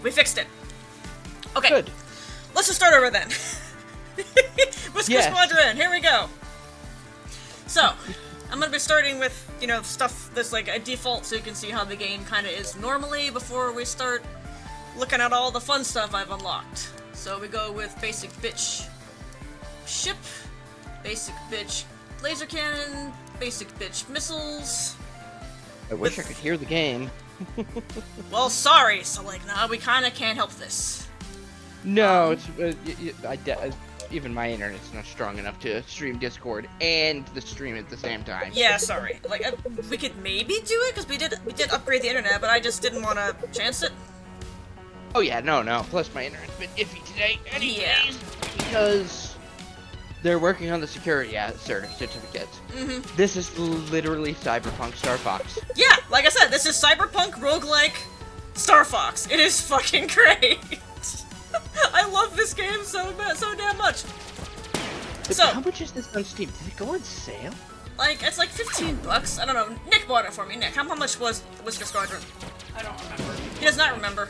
We fixed it. Okay. Good. Let's just start over then. Whisker Squadron, here we go. So, I'm gonna be starting with, you know, stuff that's like a default so you can see how the game kinda is normally before we start looking at all the fun stuff I've unlocked. So we go with basic bitch ship, basic bitch laser cannon, basic bitch missiles. I wish I could hear the game. Well, sorry, so like, nah, we kinda can't help this. No, it's even my internet's not strong enough to stream Discord and the stream at the same time. Yeah, sorry. Like, we could maybe do it, because we did upgrade the internet, but I just didn't want to chance it. Oh yeah, no. Plus my internet's been iffy today anyways. Yeah. Because they're working on the security certificates. Mm-hmm. This is literally Cyberpunk Star Fox. Yeah, like I said, this is Cyberpunk roguelike Star Fox. It is fucking great. I love this game so damn much. But so, how much is this on Steam? Did it go on sale? Like, it's like $15. I don't know. Nick bought it for me. Nick, how much was Whisker Squadron? I don't remember. He does not remember.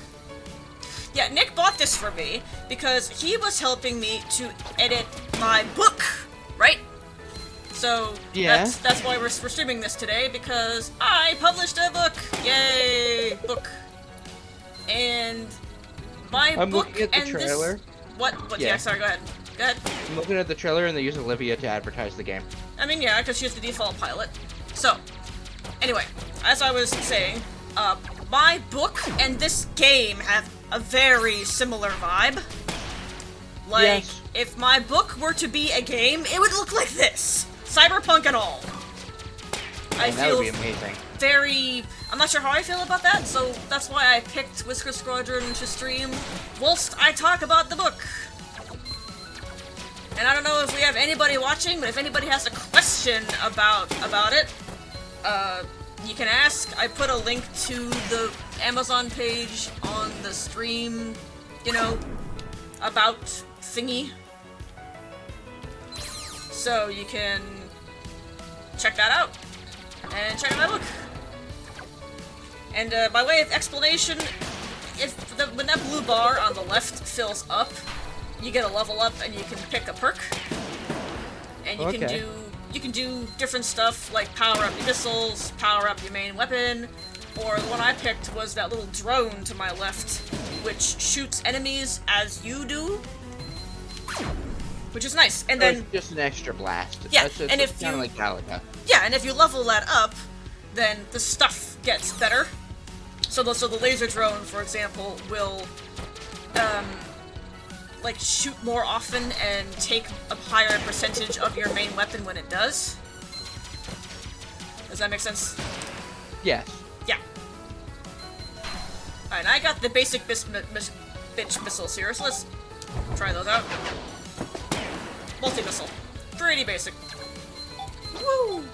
Yeah, Nick bought this for me because he was helping me to edit my book, right? So, yeah. that's why we're streaming this today, because I published a book! Yay! Book. And my I'm book looking at the and trailer. This... What? Yeah. Yeah, sorry, go ahead. Go ahead. I'm looking at the trailer and they use Olivia to advertise the game. I mean, yeah, because she's the default pilot. So, anyway, as I was saying, my book and this game have a very similar vibe. Like, yes. If my book were to be a game, it would look like this. Cyberpunk and all. That would be amazing. I'm not sure how I feel about that, so that's why I picked Whisker Squadron to stream whilst I talk about the book. And I don't know if we have anybody watching, but if anybody has a question about it, you can ask. I put a link to the Amazon page on the stream, you know, about thingy. So you can check that out and check out my book. And by way of explanation, when that blue bar on the left fills up, you get a level up and you can pick a perk. And you can do different stuff like power up your missiles, power up your main weapon, or the one I picked was that little drone to my left, which shoots enemies as you do. Which is nice. And then just an extra blast. Yeah, and if kind of like Galaga. Yeah, and if you level that up, then the stuff gets better. So the laser drone, for example, will like shoot more often and take a higher percentage of your main weapon when it does. Does that make sense? Yes. Yeah. Alright, I got the basic bitch missiles here, so let's try those out. Multi-missile. Pretty basic. Woo!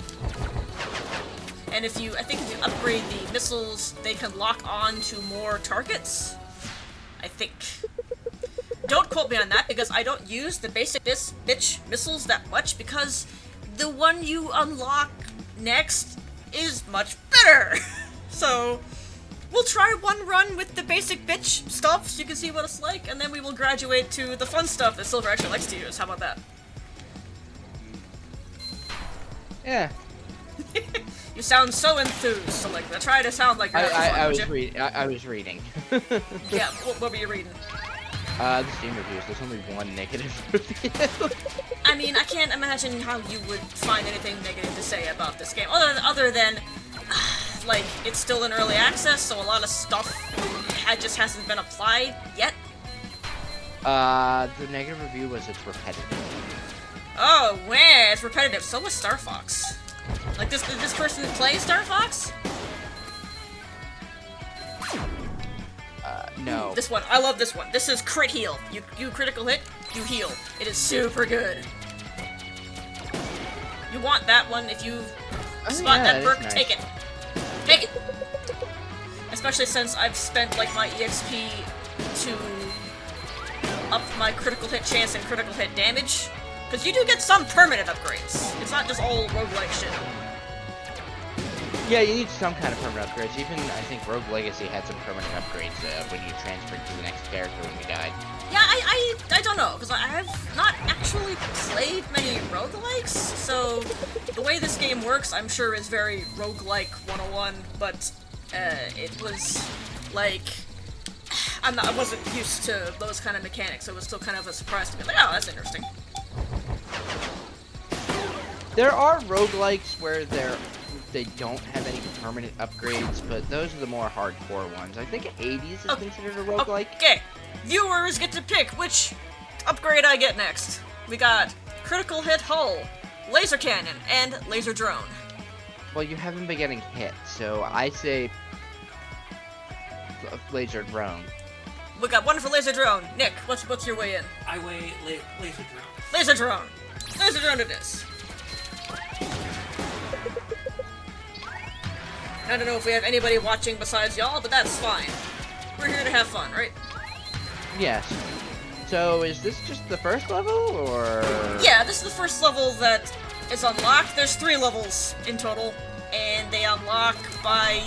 And I think if you upgrade the missiles, they can lock on to more targets. I think. Don't quote me on that, because I don't use the basic bitch missiles that much, because the one you unlock next is much better! So, we'll try one run with the basic bitch stuff, so you can see what it's like, and then we will graduate to the fun stuff that Silver actually likes to use. How about that? Yeah. You sound so enthused, so like, try to sound like you're I was reading. Yeah, what were you reading? The Steam reviews. There's only one negative review. I mean, I can't imagine how you would find anything negative to say about this game, other than, like, it's still in early access, so a lot of stuff just hasn't been applied yet. The negative review was it's repetitive. Oh, man, it's repetitive. So was Star Fox. Like, did this person play Star Fox? No. This one. I love this one. This is crit heal. You critical hit, you heal. It is super good. You want that one if you spot that perk, nice. take it. Take it! Especially since I've spent, like, my EXP to up my critical hit chance and critical hit damage. Because you do get some permanent upgrades. It's not just all roguelike shit. Yeah, you need some kind of permanent upgrades. Even I think Rogue Legacy had some permanent upgrades when you transferred to the next character when you died. Yeah, I don't know, because I have not actually played many roguelikes, so the way this game works, I'm sure is very roguelike 101, but it was like, I wasn't used to those kind of mechanics, so it was still kind of a surprise to me, like, oh, that's interesting. There are roguelikes where they don't have any permanent upgrades, but those are the more hardcore ones. I think Hades is considered a roguelike. Okay, viewers get to pick which upgrade I get next. We got critical hit hull, laser cannon, and laser drone. Well, you haven't been getting hit, so I say laser drone. We got one for laser drone. Nick, what's your way in? I weigh laser drone. Laser drone. Laser drone it is. I don't know if we have anybody watching besides y'all, but that's fine. We're here to have fun, right? Yes. So, is this just the first level, or...? Yeah, this is the first level that is unlocked. There's 3 levels in total, and they unlock by...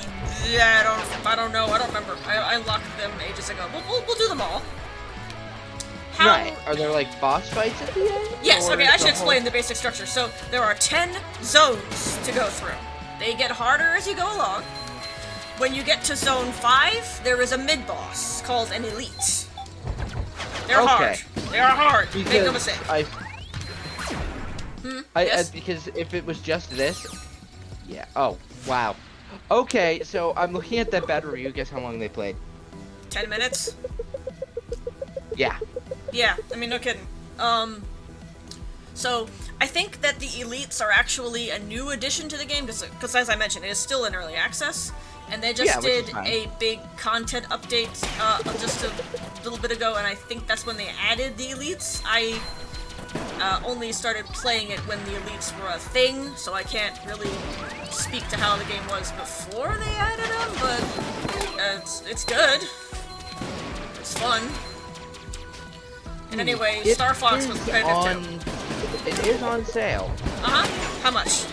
I don't know, I don't remember. I unlocked them ages ago. We'll do them all. Right. Are there, like, boss fights at the end? Yes, okay, I should explain the basic structure. So, there are 10 zones to go through. They get harder as you go along. When you get to Zone 5, there is a mid-boss called an Elite. They're hard. They are hard. Because Make no mistake. Yes? Because if it was just this... Yeah. Oh, wow. Okay, so I'm looking at that bad review. Guess how long they played? 10 minutes? Yeah. Yeah, I mean, no kidding. So, I think that the Elites are actually a new addition to the game, because as I mentioned, it is still in early access, and they just did a big content update just a little bit ago, and I think that's when they added the Elites. I only started playing it when the Elites were a thing, so I can't really speak to how the game was before they added them, but it's good. It's fun. And anyway, Star Fox was competitive too. It is on sale. Uh-huh. How much?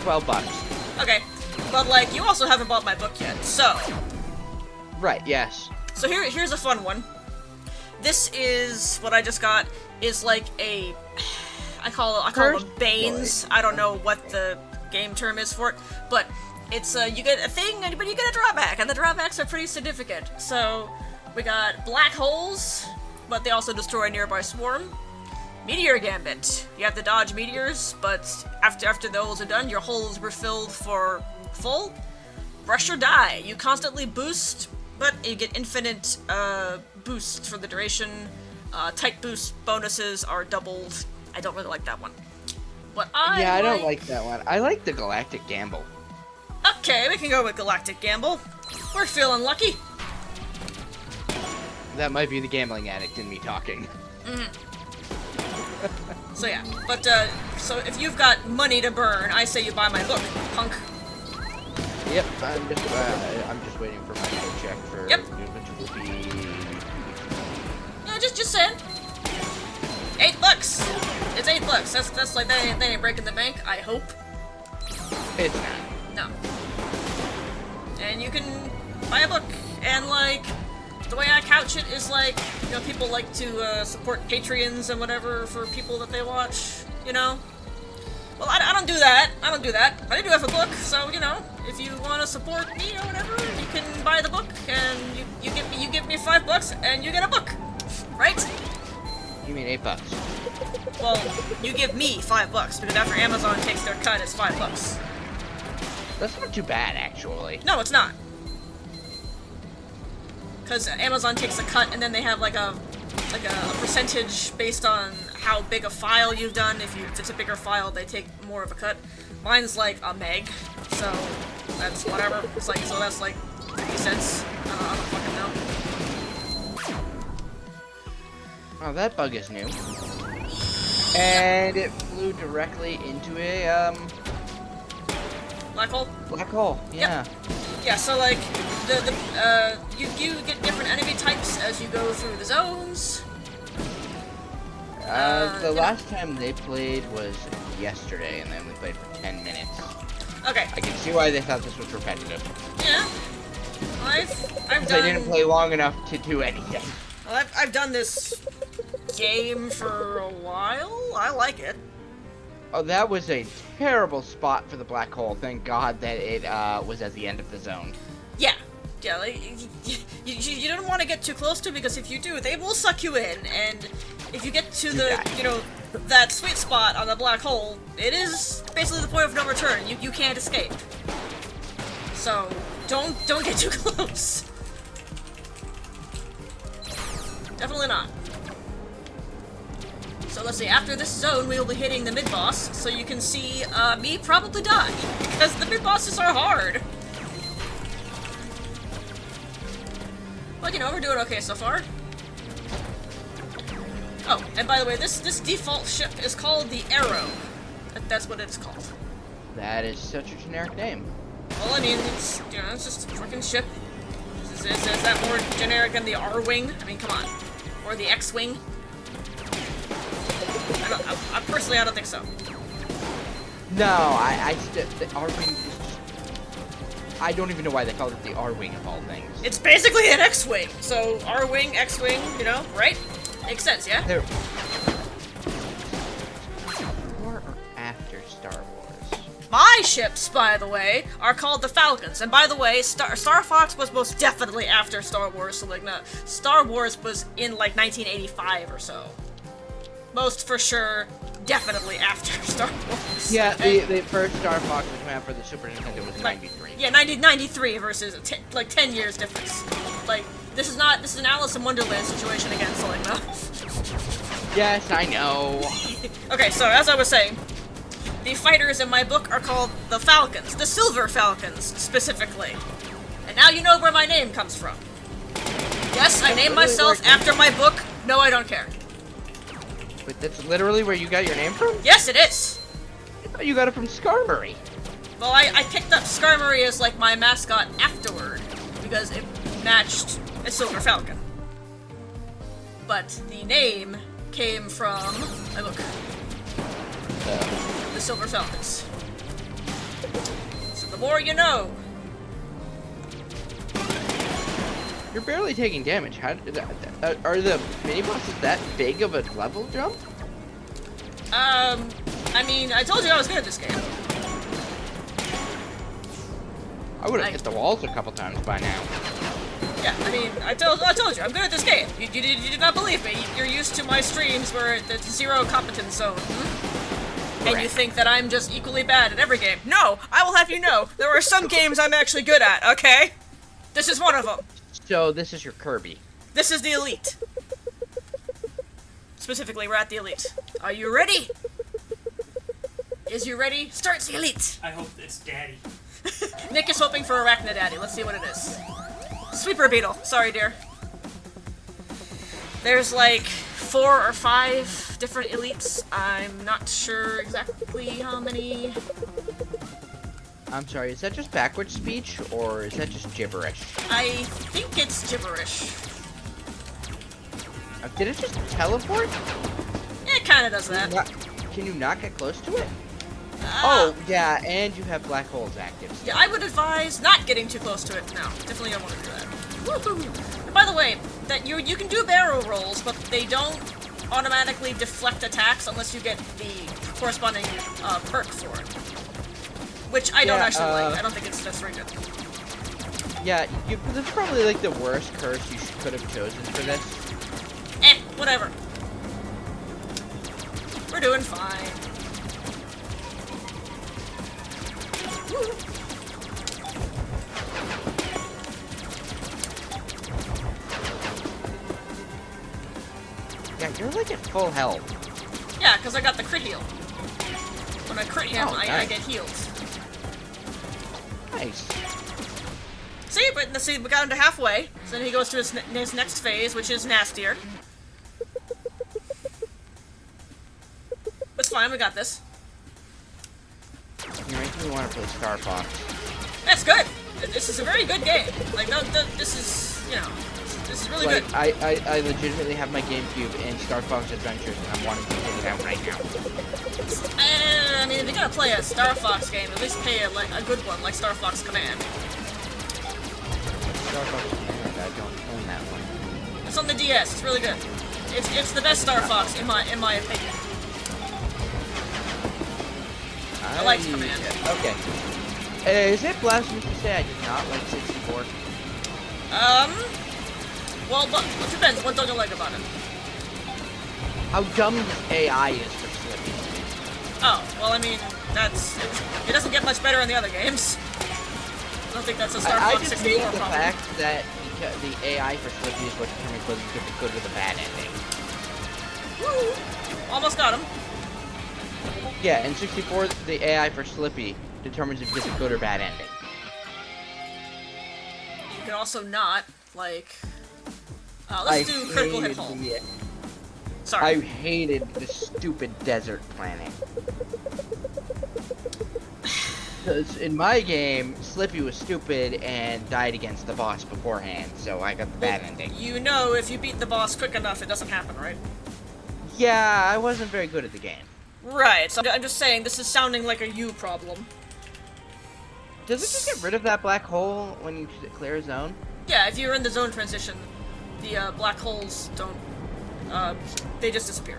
$12. Okay. But, like, you also haven't bought my book yet, so... Right, yes. So here's a fun one. This is, what I just got, is like a... I call them Banes. I don't know what the game term is for it, but it's, you get a thing, but you get a drawback, and the drawbacks are pretty significant. So, we got black holes, but they also destroy a nearby swarm. Meteor Gambit. You have to dodge meteors, but after those are done, your hull is refilled for full. Rush or Die. You constantly boost, but you get infinite boosts for the duration. Tight boost bonuses are doubled. I don't really like that one. But I don't like that one. I like the Galactic Gamble. Okay, we can go with Galactic Gamble. We're feeling lucky. That might be the gambling addict in me talking. So yeah, but so if you've got money to burn, I say you buy my book, punk. Yep, I'm just waiting for my paycheck for which will be. Yeah, just saying. $8. It's $8. That's like they ain't breaking the bank. I hope. It's not. No. And you can buy a book, and like. The way I couch it is like, you know, people like to support Patreons and whatever for people that they watch, you know? Well, I don't do that. I don't do that. But I do have a book, so, you know, if you want to support me or whatever, you can buy the book, and you give me $5, and you get a book, right? You mean $8? Well, you give me $5, because after Amazon takes their cut, it's $5. That's not too bad, actually. No, it's not. Because Amazon takes a cut, and then they have like a percentage based on how big a file you've done. If it's a bigger file, they take more of a cut. Mine's like a meg, so that's whatever. It's like, so that's like 50 cents. I don't fucking know. Oh, that bug is new. And it flew directly into a Black hole. Black hole. Yeah. Yep. Yeah. So like you get different enemy types as you go through the zones. The last time they played was yesterday, and then we played for 10 minutes. Okay. I can see why they thought this was repetitive. Yeah. I've Because done. I didn't play long enough to do anything. Well, I've done this game for a while. I like it. Oh, that was a terrible spot for the black hole. Thank God that it was at the end of the zone. Yeah. Yeah, like, you don't want to get too close to it, because if you do, they will suck you in, and if you get to the, you know, that sweet spot on the black hole, it is basically the point of no return. You can't escape. So, don't get too close. Definitely not. So let's see, after this zone, we will be hitting the mid-boss, so you can see me probably die, because the mid-bosses are hard. But, you know, we're doing okay so far. Oh, and by the way, this default ship is called the Arrow. That's what it's called. That is such a generic name. Well, I mean, it's, you know, it's just a freaking ship. Is that more generic than the R-Wing? I mean, come on. Or the X-Wing? Personally, I don't think so. No, the R-Wing is just... I don't even know why they called it the R-Wing of all things. It's basically an X-Wing. So, R-Wing, X-Wing, you know, right? Makes sense, yeah? They're... Before or after Star Wars? My ships, by the way, are called the Falcons. And by the way, Star Fox was most definitely after Star Wars, so like, no, Star Wars was in like 1985 or so. Most for sure, definitely after Star Wars. Yeah, okay? the first Star Fox that came out for the Super Nintendo was Like, 93. Yeah, 93 versus like 10 years difference. Like, this is an Alice in Wonderland situation again, so like, no. Yes, I know. Okay, so as I was saying, the fighters in my book are called the Falcons, the Silver Falcons, specifically. And now you know where my name comes from. Yes, I named myself after my book. No, I don't care. But that's literally where you got your name from? Yes, it is. I thought you got it from Skarmory. Well, I picked up Skarmory as like my mascot afterward, because it matched a Silver Falcon. But the name came from my book, the Silver Falcons. So the more you know. You're barely taking damage. How are the mini bosses that big of a level jump? I mean, I told you I was good at this game. I would have hit the walls a couple times by now. Yeah, I mean, I told you, I'm good at this game. You did not believe me. You're used to my streams where it's zero competence zone. Hmm? And you think that I'm just equally bad at every game. No, I will have you know, there are some games I'm actually good at, okay? This is one of them. So this is your Kirby. This is the Elite. Specifically, we're at the Elite. Are you ready? Is you ready? Starts the Elite. I hope it's Daddy. Nick is hoping for Arachnidaddy. Let's see what it is. Sweeper Beetle. Sorry, dear. There's like 4 or 5 different elites. I'm not sure exactly how many. I'm sorry, is that just backwards speech, or is that just gibberish? I think it's gibberish. Did it just teleport? It kind of does that. Can you not get close to it? Oh, yeah, and you have black holes active. Yeah, I would advise not getting too close to it. No, definitely don't want to do that. Woohoo! And by the way, that you can do barrel rolls, but they don't automatically deflect attacks unless you get the corresponding perk for it. Which I don't actually like. I don't think that's very good. Yeah, this is probably like the worst curse you could have chosen for this. Whatever. We're doing fine. Woo. Yeah, you're like at full health. Yeah, because I got the crit heal. When I crit him, nice. I get healed. Nice. See, we got him to halfway. So then he goes to his next phase, which is nastier. It's fine, we got this. You're making me want to play Star Fox. That's good. This is a very good game. Like, no, this is, you know, This is really Like, good. I legitimately have my GameCube in Star Fox Adventures, and I'm wanting to take it out right now. I mean, if you're gonna play a Star Fox game, at least pay a good one, like Star Fox Command. Star Fox Command, I don't own that one. It's on the DS. It's really good. It's the best Star Fox in my opinion. I like Command. Okay. Is it blasphemous to say I did not like 64? Well, but it depends. What don't you like about it? How dumb this AI is for Slippy. Oh, well, I mean, it doesn't get much better in the other games. I don't think that's a Star I Fox just 64 hate the problem. fact that the AI for Slippy is what determines whether you get the good or the bad ending. Woo! Almost got him. Yeah, in 64, the AI for Slippy determines if you get the good or bad ending. You can also not, like... let's do critical hit hole. Sorry. I hated the stupid desert planet. Because in my game, Slippy was stupid and died against the boss beforehand, so I got the bad ending. You know if you beat the boss quick enough, it doesn't happen, right? Yeah, I wasn't very good at the game. Right, so I'm just saying, this is sounding like a you problem. Does it just get rid of that black hole when you clear a zone? Yeah, if you're in the zone transition, the black holes don't, they just disappear.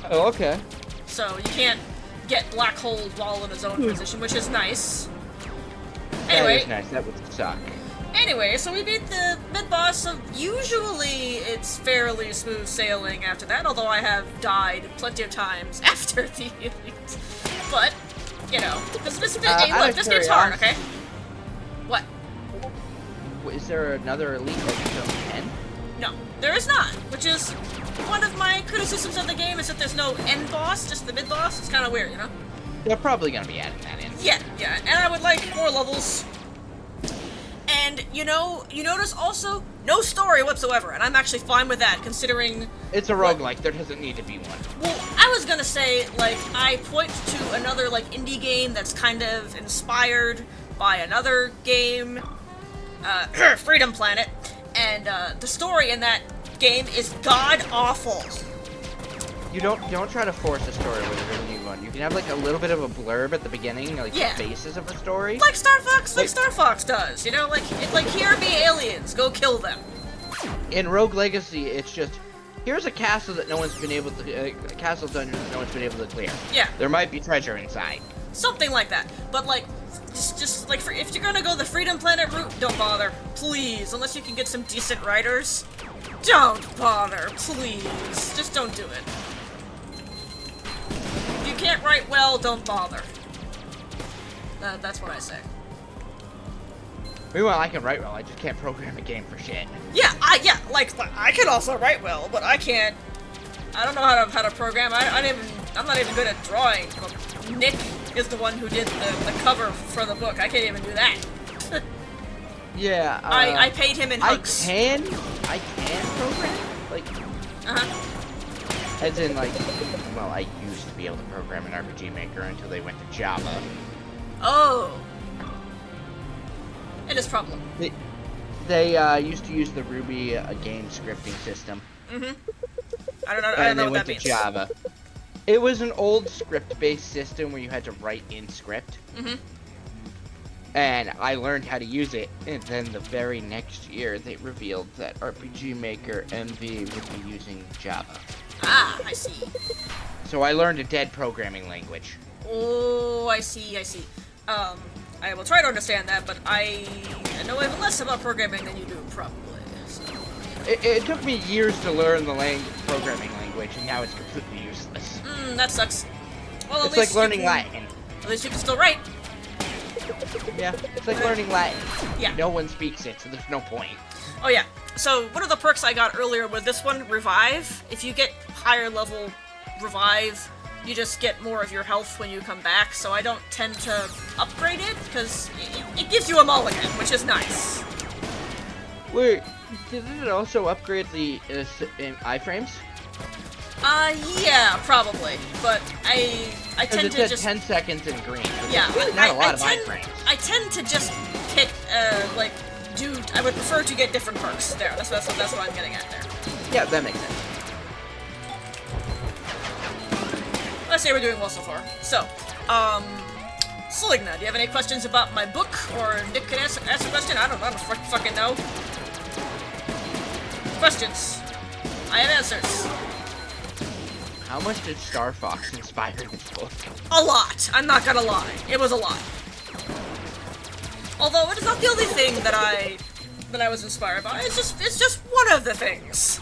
Oh, okay. So you can't get black holes while in a zone transition, which is nice. That Anyway, is nice, that would suck. Anyway, so we beat the mid-boss, so usually it's fairly smooth sailing after that, although I have died plenty of times after the elite. But, you know, hey, look, this game's hard, okay? What? Is there another elite like zone 10? No, there is not, which is one of my criticisms of the game, is that there's no end boss, just the mid-boss. It's kind of weird, you know? They're probably gonna be adding that in. Yeah, and I would like more levels. And, you know, you notice also, no story whatsoever, and I'm actually fine with that, considering... It's a roguelike, there doesn't need to be one. Well, I was gonna say, like, I point to another, like, indie game that's kind of inspired by another game, Freedom Planet, and, the story in that game is god-awful. You don't try to force a story with a new one. You can have like a little bit of a blurb at the beginning, like Yeah. the basis of a story. Like Star Fox does, you know? Like, here be aliens, go kill them. In Rogue Legacy, it's just here's a castle that no one's been able to a castle dungeon that no one's been able to clear. Yeah. There might be treasure inside. Something like that. But, like, just like, if you're gonna go the Freedom Planet route, don't bother. Please, unless you can get some decent writers. Don't bother, please. Just don't do it. If you can't write well, don't bother. That's what I say. Meanwhile, I can write well. I just can't program a game for shit. Yeah, like I can also write well, but I can't. I don't know how to program. I'm not even good at drawing. Nick is the one who did the cover for the book. I can't even do that. Yeah. I paid him in hooks. I can program. Like. Uh-huh. As in, like, well, I used to be able to program an RPG Maker until they went to Java. Oh. It is problem. They used to use the Ruby game scripting system. Mm-hmm. I don't know what that means. And they went to Java. It was an old script-based system where you had to write in script. Mm-hmm. And I learned how to use it, and then the very next year they revealed that RPG Maker MV would be using Java. Ah, I see. So I learned a dead programming language. Oh, I see. I will try to understand that, but I know even less about programming than you do, probably. So. It took me years to learn the programming language, and now it's completely useless. That sucks. Well, it's like learning Latin. At least you can still write. Yeah, it's like learning Latin. Yeah. No one speaks it, so there's no point. Oh yeah. So one of the perks I got earlier with this one, Revive. If you get higher level Revive, you just get more of your health when you come back. So I don't tend to upgrade it because it gives you a mulligan, which is nice. Wait, did it also upgrade the iframes? Yeah, probably. But I tend to just 10 seconds in green. Yeah, not a lot of iframes. I tend to just hit like I would prefer to get different perks there. That's what I'm getting at there. Yeah, that makes sense. Let's say we're doing well so far. So, Sligna, do you have any questions about my book? Or Nick can ask a question? I don't fucking know. Questions. I have answers. How much did Star Fox inspire this book? A lot. I'm not gonna lie. It was a lot. Although it is not the only thing that I was inspired by. It's just one of the things.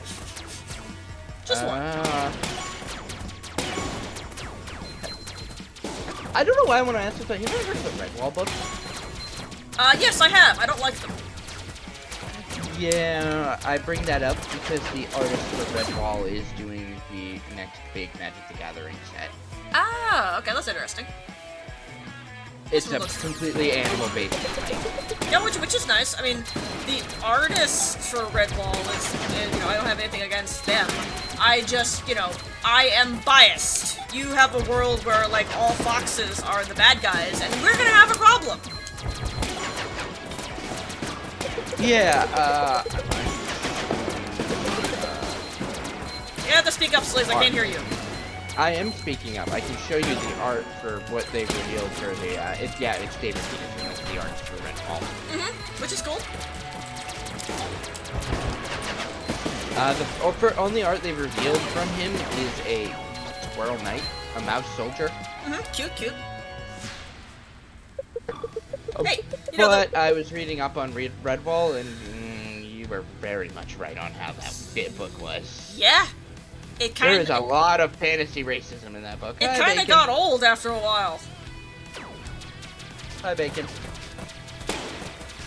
Just one. I don't know why I want to ask this, but have you ever heard of the Redwall books? Yes, I have. I don't like them. Yeah, I bring that up because the artist for Redwall is doing the next big Magic the Gathering set. Ah, okay, that's interesting. It's a completely animal-based fight. Yeah, which is nice. I mean, the artists for Redwall is, I don't have anything against them. I just, I am biased. You have a world where, like, all foxes are the bad guys, and we're gonna have a problem. Yeah, You have to speak up, Sliz. I can't hear you. I am speaking up. I can show you the art for what they revealed for the, it's David Peterson, that's the art for Redwall. Which is cool. The only art they revealed from him is a squirrel knight, a mouse soldier. Cute. Oh, Hey, but I was reading up on Redwall, and you were very much right on how that book was. Yeah. There is a lot of fantasy racism in that book. It kind of got old after a while. Hi, Bacon.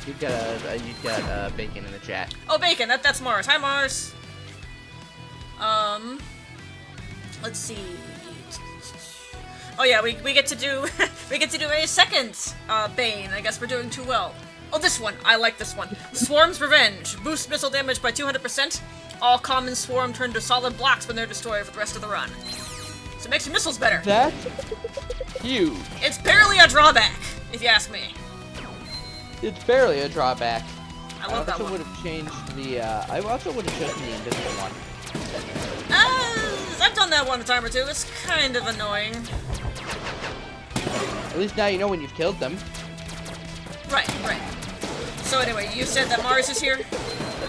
You've got Bacon in the chat. Oh, Bacon. That's Mars. Hi, Mars. Let's see. Oh yeah, we get to do we get to do a second Bane. I guess we're doing too well. Oh, this one. I like this one. Swarm's Revenge. Boost missile damage by 200%. All common swarm turn to solid blocks when they're destroyed for the rest of the run. So it makes your missiles better. That's huge. It's barely a drawback, if you ask me. It's barely a drawback. I love that one. I also would have changed the, I also would have chosen the invisible one. I've done that one a time or two. It's kind of annoying. At least now you know when you've killed them. Right. So anyway, you said that Mars is here?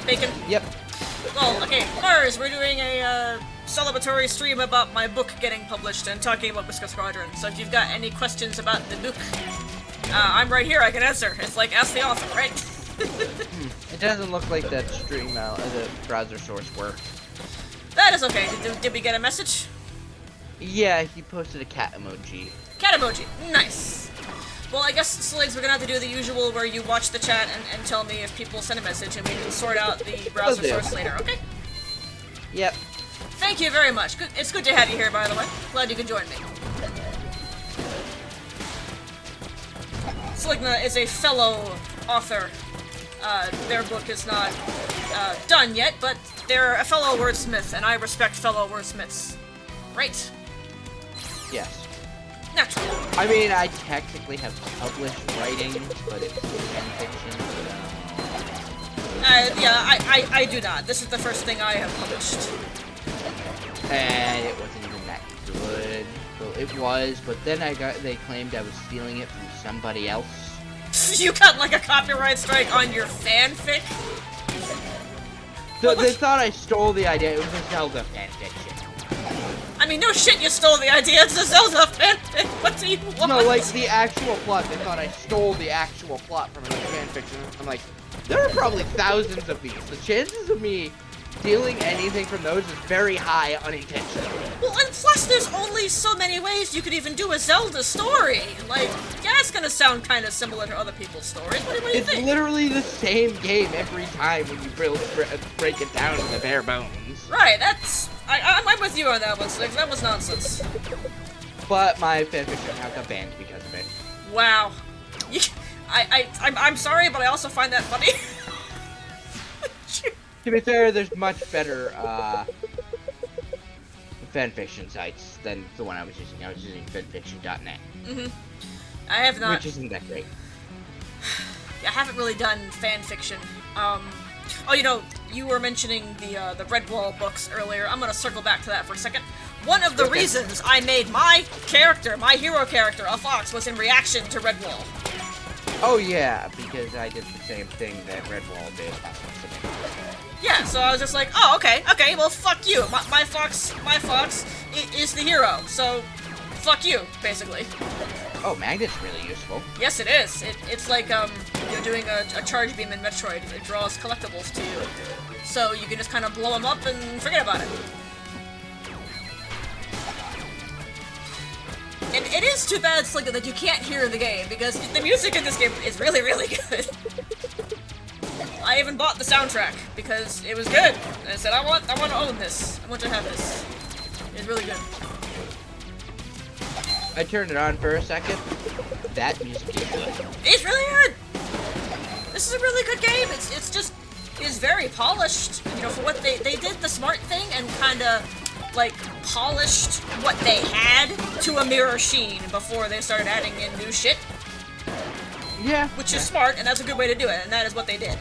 Bacon? Yep. Well, okay, Mars, we're doing a celebratory stream about my book getting published and talking about Whisker Squadron. So if you've got any questions about the book, I'm right here, I can answer. It's like, ask the author, right? It doesn't look like that stream, the browser source worked. That is okay. Did we get a message? Yeah, he posted a cat emoji. Cat emoji. Nice. Well, I guess, Sligs, we're gonna have to do the usual where you watch the chat and tell me if people send a message and we can sort out the browser source later, okay? Yep. Thank you very much. It's good to have you here, by the way. Glad you could join me. Sligna is a fellow author. Their book is not done yet, but they're a fellow wordsmith, and I respect fellow wordsmiths. Right? Yes. Naturally. I mean, I technically have published writings, but it's fan fiction, yeah, I do not. This is the first thing I have published. And it wasn't even that good. Well, it was, but then they claimed I was stealing it from somebody else. You got like a copyright strike on your fanfic? They thought I stole the idea. It was a Zelda fanfiction. I mean, no shit, you stole the idea. It's a Zelda fanfic. What do you want? No, like the actual plot. They thought I stole the actual plot from another fanfiction. I'm like, there are probably thousands of these. The chances of me stealing anything from those is very high unintentionally. Well, and plus there's only so many ways you could even do a Zelda story. Like, yeah, it's gonna sound kind of similar to other people's stories. What do you think? It's literally the same game every time when you break it down to the bare bones. Right, that's... I'm with you on that one, Six. That was nonsense. But my fanfiction now got banned because of it. Wow. I'm sorry, but I also find that funny. To be fair, there's much better fanfiction sites than the one I was using. I was using fanfiction.net. I have not. Which isn't that great. I haven't really done fan fiction. Oh, you know, you were mentioning the Redwall books earlier. I'm gonna circle back to that for a second. One of the reasons I made my character, my hero character, a fox, was in reaction to Redwall. Oh yeah, because I did the same thing that Redwall did. Yeah, so I was just like, oh, okay, well, fuck you. My fox is the hero, so fuck you, basically. Oh, Magnet's really useful. Yes, it is. It's like, you're doing a charge beam in Metroid. It draws collectibles to you. So you can just kind of blow them up and forget about it. And it is too bad, Slinker, that you can't hear the game, because the music in this game is really, really good. I even bought the soundtrack, because it was good. And I said, I want to own this. I want to have this. It's really good. I turned it on for a second. That music is good. It's really good! This is a really good game. It's very polished. You know, for what they did the smart thing and kinda like polished what they had to a mirror sheen before they started adding in new shit. Yeah. Which is smart, and that's a good way to do it, and that is what they did.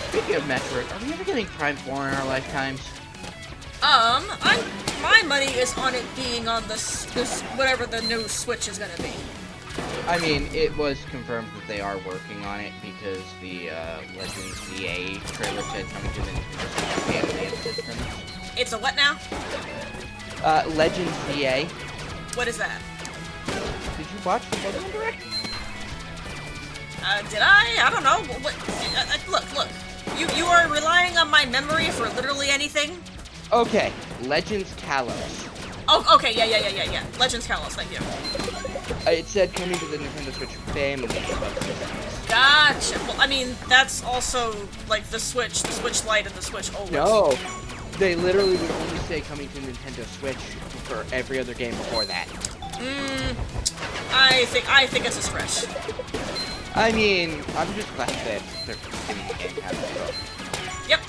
Speaking of Metroid, are we ever getting Prime 4 in our lifetimes? My money is on it being on this whatever the new Switch is gonna be. I mean, it was confirmed that they are working on it because the Legends VA trailer said coming to the animated systems. It's a what now? Legends VA. What is that? Did you watch the Pokemon Direct? Did I? I don't know. Look. You are relying on my memory for literally anything? Okay, Legends Kalos. Oh, okay, yeah. Legends Kalos, thank you. It said coming to the Nintendo Switch family. Gotcha. Well, I mean, that's also, like, the Switch Lite and the Switch OLED. No, they literally would only say coming to Nintendo Switch for every other game before that. I think it's a stretch. I mean, I'm just glad that they're giving the game have it. Yep.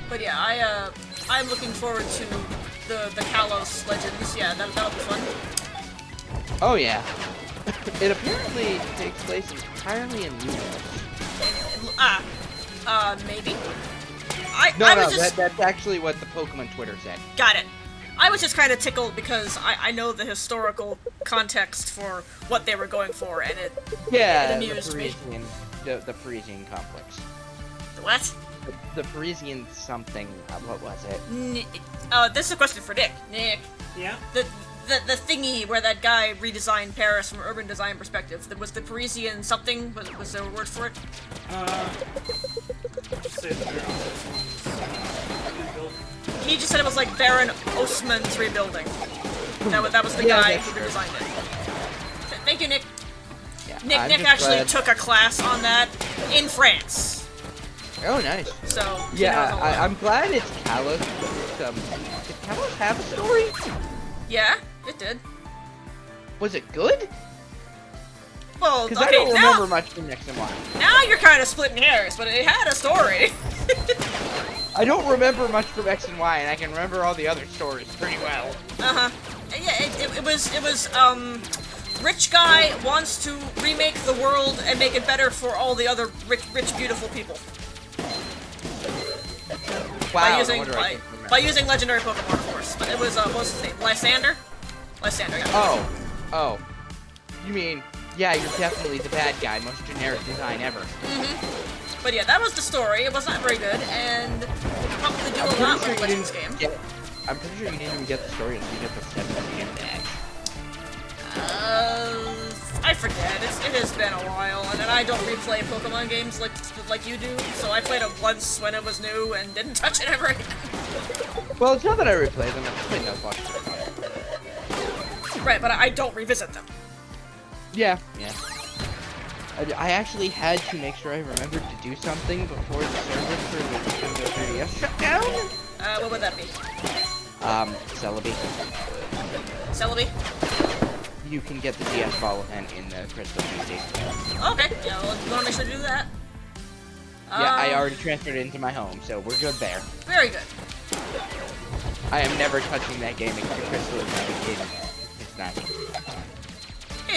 But yeah, I'm looking forward to the Kalos Legends. Yeah, that'll be fun. Oh yeah. It apparently takes place entirely in universe. Maybe. That's actually what the Pokemon Twitter said. Got it. I was just kind of tickled because I know the historical context for what they were going for, and it amused me. The Parisian complex. The what? The Parisian something. What was it? This is a question for Nick. Nick. Yeah? The thingy where that guy redesigned Paris from an urban design perspective. Was the Parisian something? Was there a word for it? Say the He just said it was like Baron Osman's rebuilding. That was the guy who redesigned it. Thank you, Nick. Yeah, Nick actually took a class on that in France. Oh, nice. So yeah, I'm glad it's Kalos. Did Kalos have a story? Yeah, it did. Was it good? Well, Because okay, I don't remember much from X and Y. Now you're kind of splitting hairs, but it had a story. I don't remember much from X and Y, and I can remember all the other stories pretty well. Yeah, it was rich guy wants to remake the world and make it better for all the other rich, beautiful people. Wow. By using legendary Pokemon, of course. But it was what was his name? Lysander? Lysander, yeah. Oh. You mean, yeah, you're definitely the bad guy. Most generic design ever. But yeah, that was the story. It was not very good, and we'll probably do a lot with Legends game. I'm pretty sure you didn't even get the story until you get the 7 badge. I forget. It has been a while, and then I don't replay Pokemon games like you do. So I played it once when it was new and didn't touch it ever again. Well, it's not that I replay them. I just play no fucking. Right, but I don't revisit them. Yeah. I actually had to make sure I remembered to do something before the server for the Nintendo 3DS shut down. What would that be? Celebi. Celebi? You can get the DS ball and in the Crystal PC. Okay, yeah, well, you wanna make sure to do that? Yeah, I already transferred it into my home, so we're good there. Very good. I am never touching that game again. Crystal is not a game. It's not.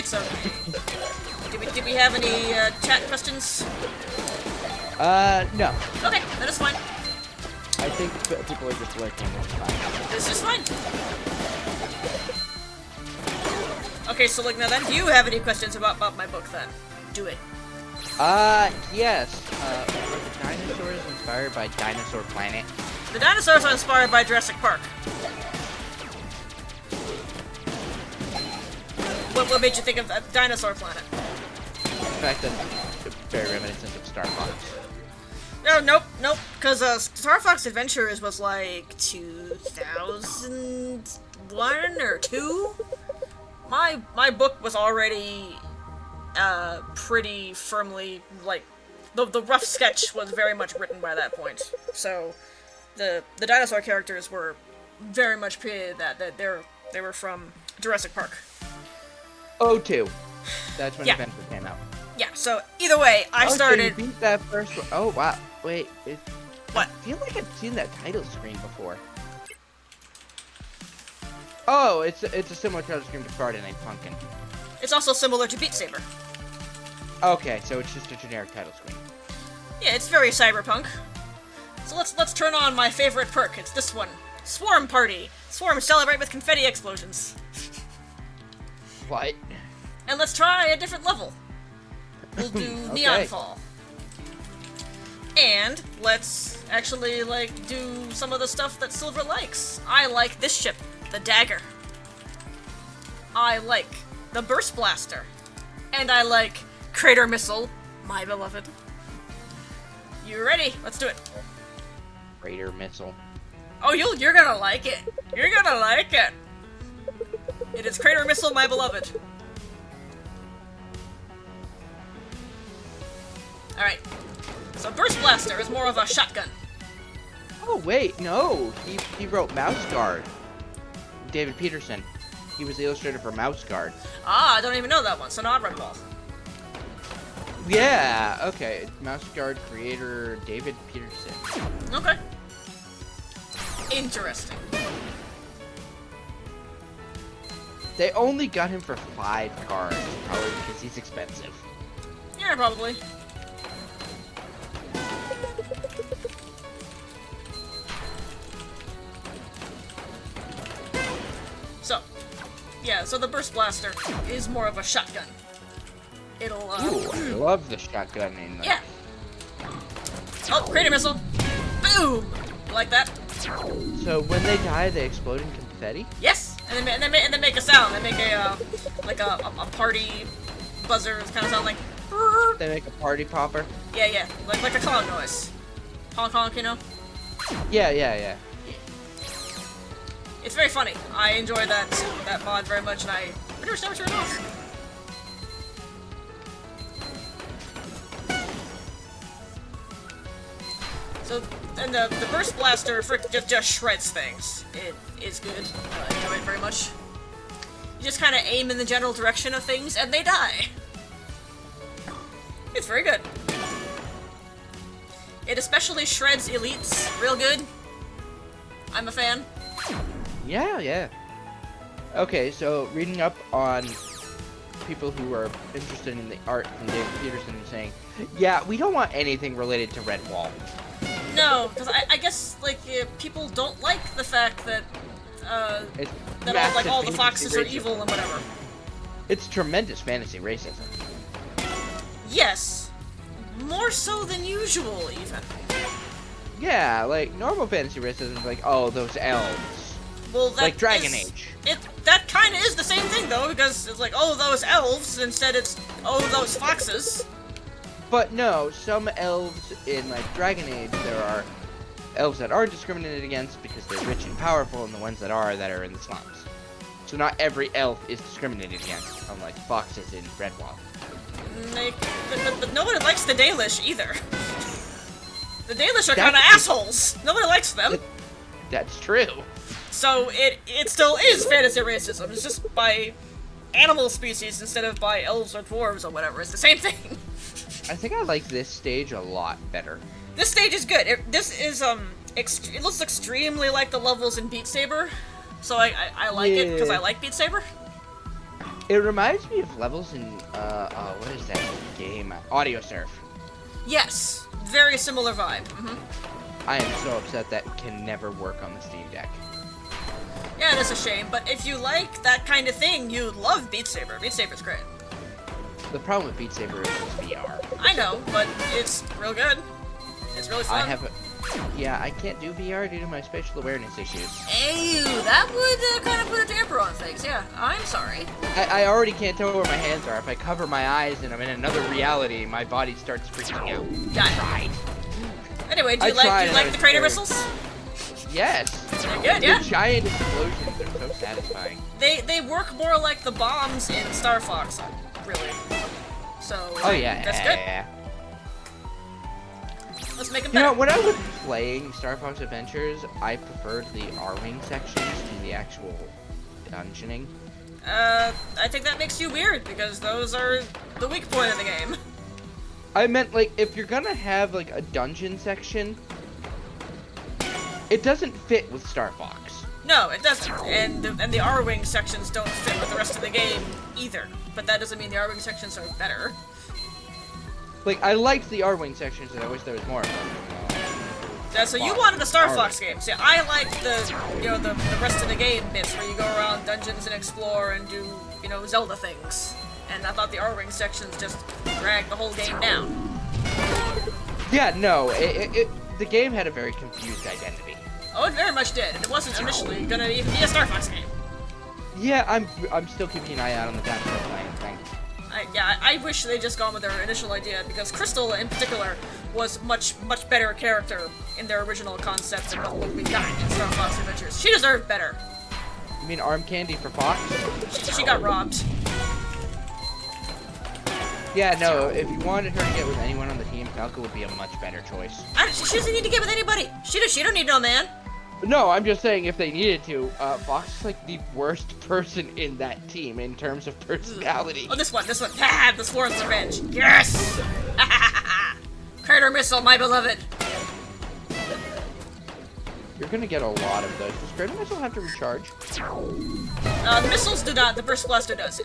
so. Did we have any chat questions? No. Okay, that is fine. I think people are just lurking. It's fine. This is fine. Okay, so look, now then, do you have any questions about my book then? Do it. Yes. Were the dinosaurs inspired by Dinosaur Planet? The dinosaurs are inspired by Jurassic Park. What made you think of Dinosaur Planet? The fact that it's very reminiscent of Star Fox. No, nope, because Star Fox Adventures was like 2001 or 2? My book was already pretty firmly, like, the rough sketch was very much written by that point. So the dinosaur characters were very much created that they were from Jurassic Park. Oh, 2. That's when Yeah. Adventure came out. Yeah, so either way, I started... So you beat that first one. Oh, wow. Wait. What? I feel like I've seen that title screen before. Oh, it's a similar title screen to Friday Night Pumpkin. It's also similar to Beat Saber. Okay, so it's just a generic title screen. Yeah, it's very cyberpunk. So let's turn on my favorite perk. It's this one. Swarm Party. Swarm celebrate with confetti explosions. What? And let's try a different level. We'll do Neon Fall. And let's actually, like, do some of the stuff that Silver likes. I like this ship, the Dagger. I like the Burst Blaster. And I like Crater Missile, my beloved. You ready? Let's do it. Raider Missile. Oh, you're gonna like it. You're gonna like it. It is Crater Missile, my beloved. Alright. So Burst Blaster is more of a shotgun. Oh, wait, no. He wrote Mouse Guard. David Peterson. He was the illustrator for Mouse Guard. Ah, I don't even know that one, so no, I've read them all. Yeah, okay. Mouse Guard creator David Peterson. Okay. Interesting. They only got him for 5 cards, probably because he's expensive. Yeah, probably. So, yeah, so the Burst Blaster is more of a shotgun. It'll, Ooh, I love the shotgun in yeah. Oh, Crater Missile! Boom! You like that? So when they die, they explode in confetti? Yes! And they make a sound. They make a, like a party buzzer. It's kind of sound like... They make a party popper? Yeah. Like a clown noise. Honk honk, you know? Yeah. It's very funny. I enjoy that mod very much, and I pretty much never turn it off. So, and the Burst Blaster just shreds things. It is good. I enjoy it very much. You just kind of aim in the general direction of things, and they die. It's very good. It especially shreds elites real good. I'm a fan. Yeah. Okay, so reading up on people who are interested in the art from David Peterson and saying, yeah, we don't want anything related to Redwall. No, because I guess, like, people don't like the fact that, all the foxes are evil and whatever. It's tremendous fantasy racism. Yes. More so than usual, even. Yeah, like, normal fantasy racism is like, oh, those elves. Well, that like Dragon is, Age. That kind of is the same thing, though, because it's like, oh, those elves, instead it's, oh, those foxes. But no, some elves in, like, Dragon Age, there are elves that are discriminated against because they're rich and powerful, and the ones that are in the slums. So not every elf is discriminated against, unlike foxes in Redwall. But nobody likes the Dalish, either. The Dalish are kind of assholes. Nobody likes them. That's true. So it still is fantasy racism. It's just by animal species instead of by elves or dwarves or whatever. It's the same thing. I think I like this stage a lot better. This stage is good. This is it looks extremely like the levels in Beat Saber, so I like it because I like Beat Saber. It reminds me of levels in, what is that game? Audio Surf. Yes, very similar vibe. I am so upset that can never work on the Steam Deck. Yeah, it is a shame, but if you like that kind of thing, you'd love Beat Saber. Beat Saber's great. The problem with Beat Saber is it's VR. I know, but it's real good. It's really fun. Yeah, I can't do VR due to my spatial awareness issues. Ew, that would kind of put a damper on things. Yeah, I'm sorry. I already can't tell where my hands are. If I cover my eyes and I'm in another reality, my body starts freaking out. Got it. Right. Anyway, do you like the crater missiles? Yes. They're good, yeah. The giant explosions are so satisfying. They work more like the bombs in Star Fox, really. So, oh yeah, that's good. Yeah. Let's make them better. better. You know, when I was playing Star Fox Adventures, I preferred the R-Wing sections to the actual dungeoning. I think that makes you weird, because those are the weak point of the game. I meant, like, if you're gonna have, like, a dungeon section, it doesn't fit with Star Fox. No, it doesn't. And the R-Wing sections don't fit with the rest of the game either. But that doesn't mean the R-Wing sections are better. Like, I liked the R-Wing sections, and I wish there was more of them. Yeah, so you wanted the Star Fox game. See, I liked the rest of the game bits where you go around dungeons and explore and do, Zelda things. And I thought the R-Wing sections just dragged the whole game down. Yeah, no, the game had a very confused identity. Oh, it very much did, and it wasn't initially gonna even be a Star Fox game. Yeah, I'm still keeping an eye out on the Dinosaur Planet thing. I wish they'd just gone with their initial idea, because Crystal, in particular, was much better character in their original concept than what we got in Star Fox Adventures. She deserved better. You mean Arm Candy for Fox? She got robbed. Yeah, no, if you wanted her to get with anyone on the team, Falco would be a much better choice. She doesn't need to get with anybody. She don't need no man. No, I'm just saying if they needed to, Fox is like the worst person in that team in terms of personality. Oh, this one. Ah, the Sworn's Revenge. Yes! Crater Missile, my beloved. You're gonna get a lot of those. Does Crater Missile have to recharge? The missiles do not, the Burst Blaster does.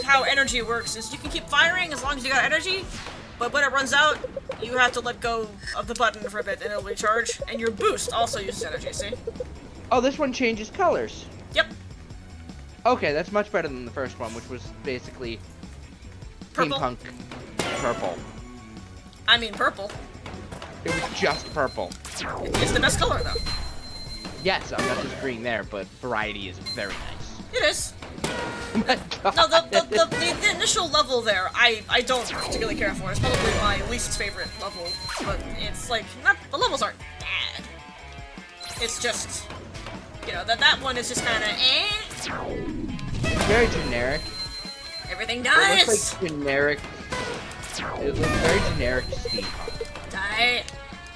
How energy works is you can keep firing as long as you got energy, but when it runs out, you have to let go of the button for a bit and it'll recharge, and your boost also uses energy, see? Oh, this one changes colors. Yep. Okay, that's much better than the first one, which was basically Purple. Steampunk purple. I mean purple. It was just purple. It's the best color, though. Yes, I'm not disagreeing there, but variety is very nice. It is. Oh my God. No, the initial level there, I don't particularly care for. It's probably my least favorite level, but it's like, the levels aren't bad. It's just, that one is just kind of, It's very generic. Everything It does! looks like generic. It looks very generic steampunk.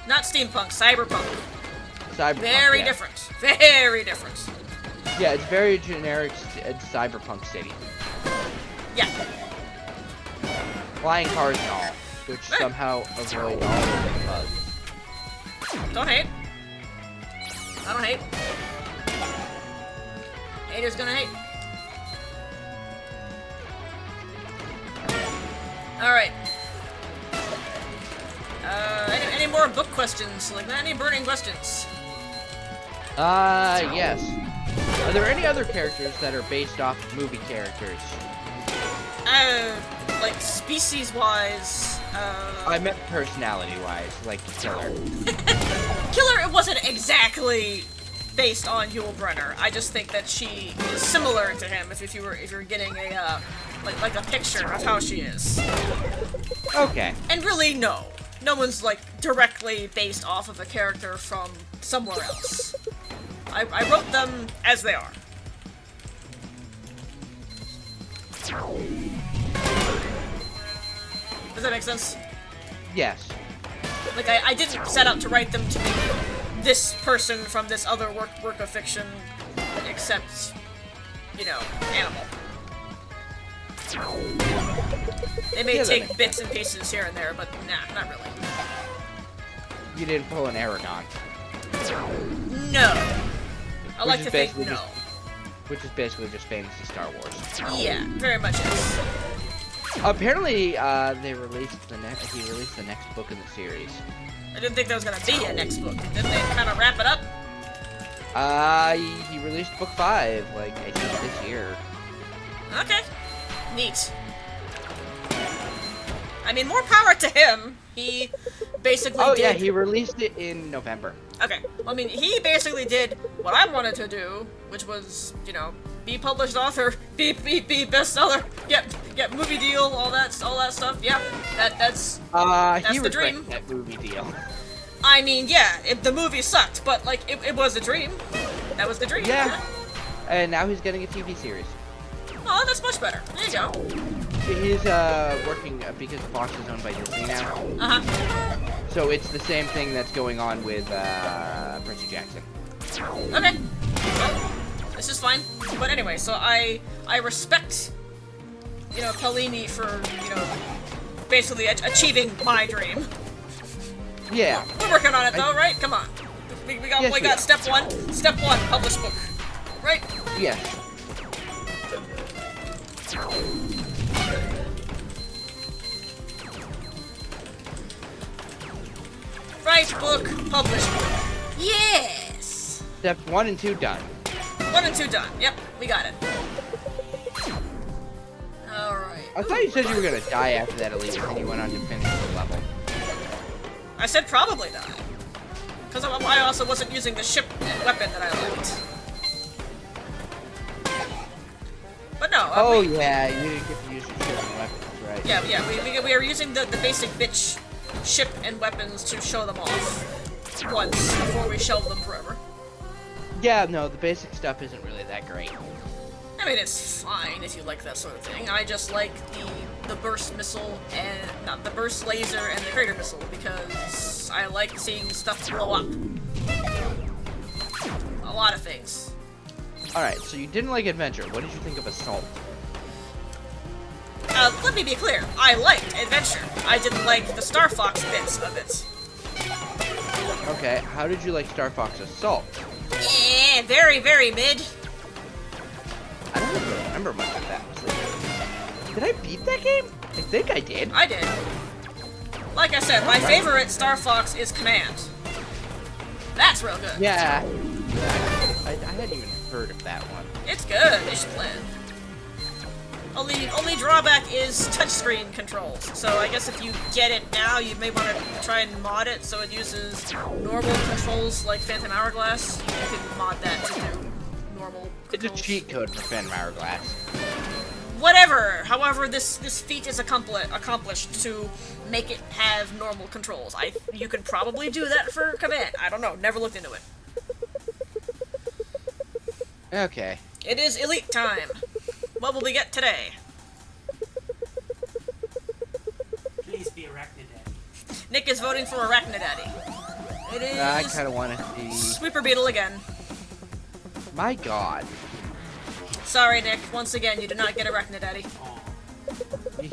Not steampunk, cyberpunk. Cyberpunk. Very yeah. different. Very different. Yeah, it's very generic cyberpunk city. Yeah. Flying cars and all, which somehow avoid all of the bugs. Don't hate. I don't hate. Haters gonna hate. Alright. Any more book questions? Like, any burning questions? Yes. Are there any other characters that are based off of movie characters? Like, species-wise, I meant personality-wise, like Killer. Killer, it wasn't exactly based on Yul Brynner. I just think that she is similar to him if you're getting a, like a picture of how she is. Okay. And really, no. No one's, like, directly based off of a character from somewhere else. I wrote them as they are. Does that make sense? Yes. Like, I didn't set out to write them to be this person from this other work of fiction, except, animal. They may take bits and pieces here and there, but nah, not really. You didn't pull an Aragon. No. I like to think basically no. which is basically just fantasy Star Wars. Yeah, very much is. Apparently, he released the next book in the series. I didn't think there was gonna be a next book. Didn't they kind of wrap it up? He released book 5, like, I think this year. Okay. Neat. I mean, more power to him. He basically did... yeah, he released it in November. Okay. Well, I mean, he basically did what I wanted to do, which was, you know, be published author, be bestseller, get movie deal, all that stuff. Yeah, that's he the dream. that movie deal. I mean, yeah, the movie sucked, but like it was a dream. That was the dream. Yeah. And now he's getting a TV series. Oh, that's much better. There you go. He's working because Fox is owned by Disney now. Uh-huh. So it's the same thing that's going on with Percy Jackson. Okay. Well, this is fine. But anyway, so I respect, you know, Paulini for, you know, basically achieving my dream. Yeah. We're working on it though, right? Come on. We got step one. Step one, publish book. Right? Yes. Write book, publish book. Yes! Steps 1 and 2 done. 1 and 2 done. Yep, we got it. Alright. I thought you said you were gonna die after that elite, and then you went on to finish the level. I said probably die. Because I also wasn't using the ship and weapon that I liked. But no. Yeah, you didn't get to use your ship and weapons, right? Yeah, we are using the basic bitch ship and weapons to show them off once before we shelve them forever. Yeah, no, the basic stuff isn't really that great. I mean, it's fine if you like that sort of thing. I just like the burst missile and not the burst laser and the crater missile because I like seeing stuff blow up. A lot of things. Alright, so you didn't like Adventure. What did you think of Assault? Let me be clear. I liked Adventure. I didn't like the Star Fox bits of it. Okay, how did you like Star Fox Assault? Yeah, very, very mid. I don't even remember much of that. Did I beat that game? I think I did. I did. Like I said, my favorite Star Fox is Command. That's real good. Yeah. I hadn't even heard of that one. It's good. You should play it. Only drawback is touchscreen controls. So I guess if you get it now, you may want to try and mod it so it uses normal controls like Phantom Hourglass. You can mod that to do normal controls. It's a cheat code for Phantom Hourglass. Whatever. However, this feat is accomplished to make it have normal controls. You could probably do that for Command. I don't know. Never looked into it. Okay. It is Elite time. What will we get today? Please be Arachnidaddy. Nick is voting for Arachnidaddy. It is I kind of want to see... Sweeper Beetle again. My god. Sorry, Nick. Once again, you did not get Arachnidaddy.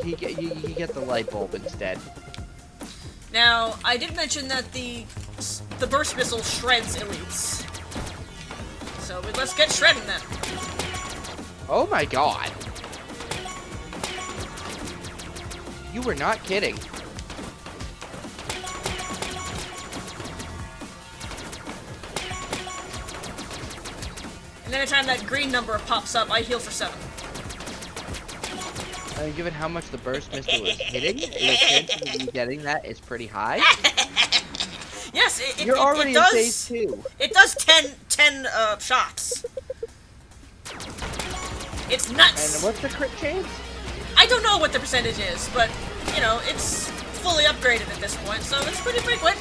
You get the light bulb instead. Now, I did mention that the burst missile shreds elites. So let's get shredding then. Oh my god. You were not kidding. And anytime that green number pops up, I heal for 7. And given how much the burst missile is hitting, the chance of you getting that is pretty high. Yes, You're already it does, in phase 2. It does 10 shots. It's nuts. And what's the crit chance? I don't know what the percentage is, but, you know, it's fully upgraded at this point, so it's pretty frequent.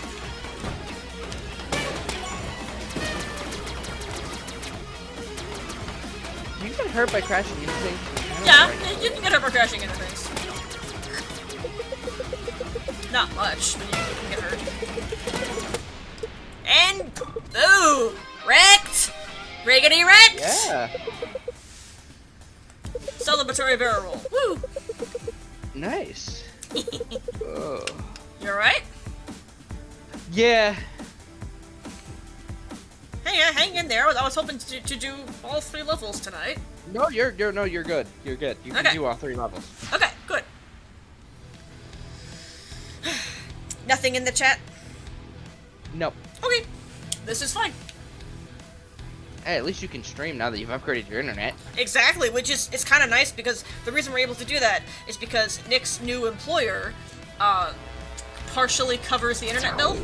You get hurt by crashing into things? Yeah, you can get hurt by crashing into things. Not much, but you can get hurt. And boom! Wrecked! Riggedy wrecked! Yeah. Celebratory barrel roll. Woo! Nice. Oh. You alright? Yeah. Hey, hang in there. I was hoping to do all 3 levels tonight. No, you're good. You're good. You can Okay. do all 3 levels. Okay, good. Nothing in the chat? Nope. Okay, this is fine. Hey, at least you can stream now that you've upgraded your internet. Exactly, which is it's kind of nice because the reason we're able to do that is because Nick's new employer partially covers the internet bill.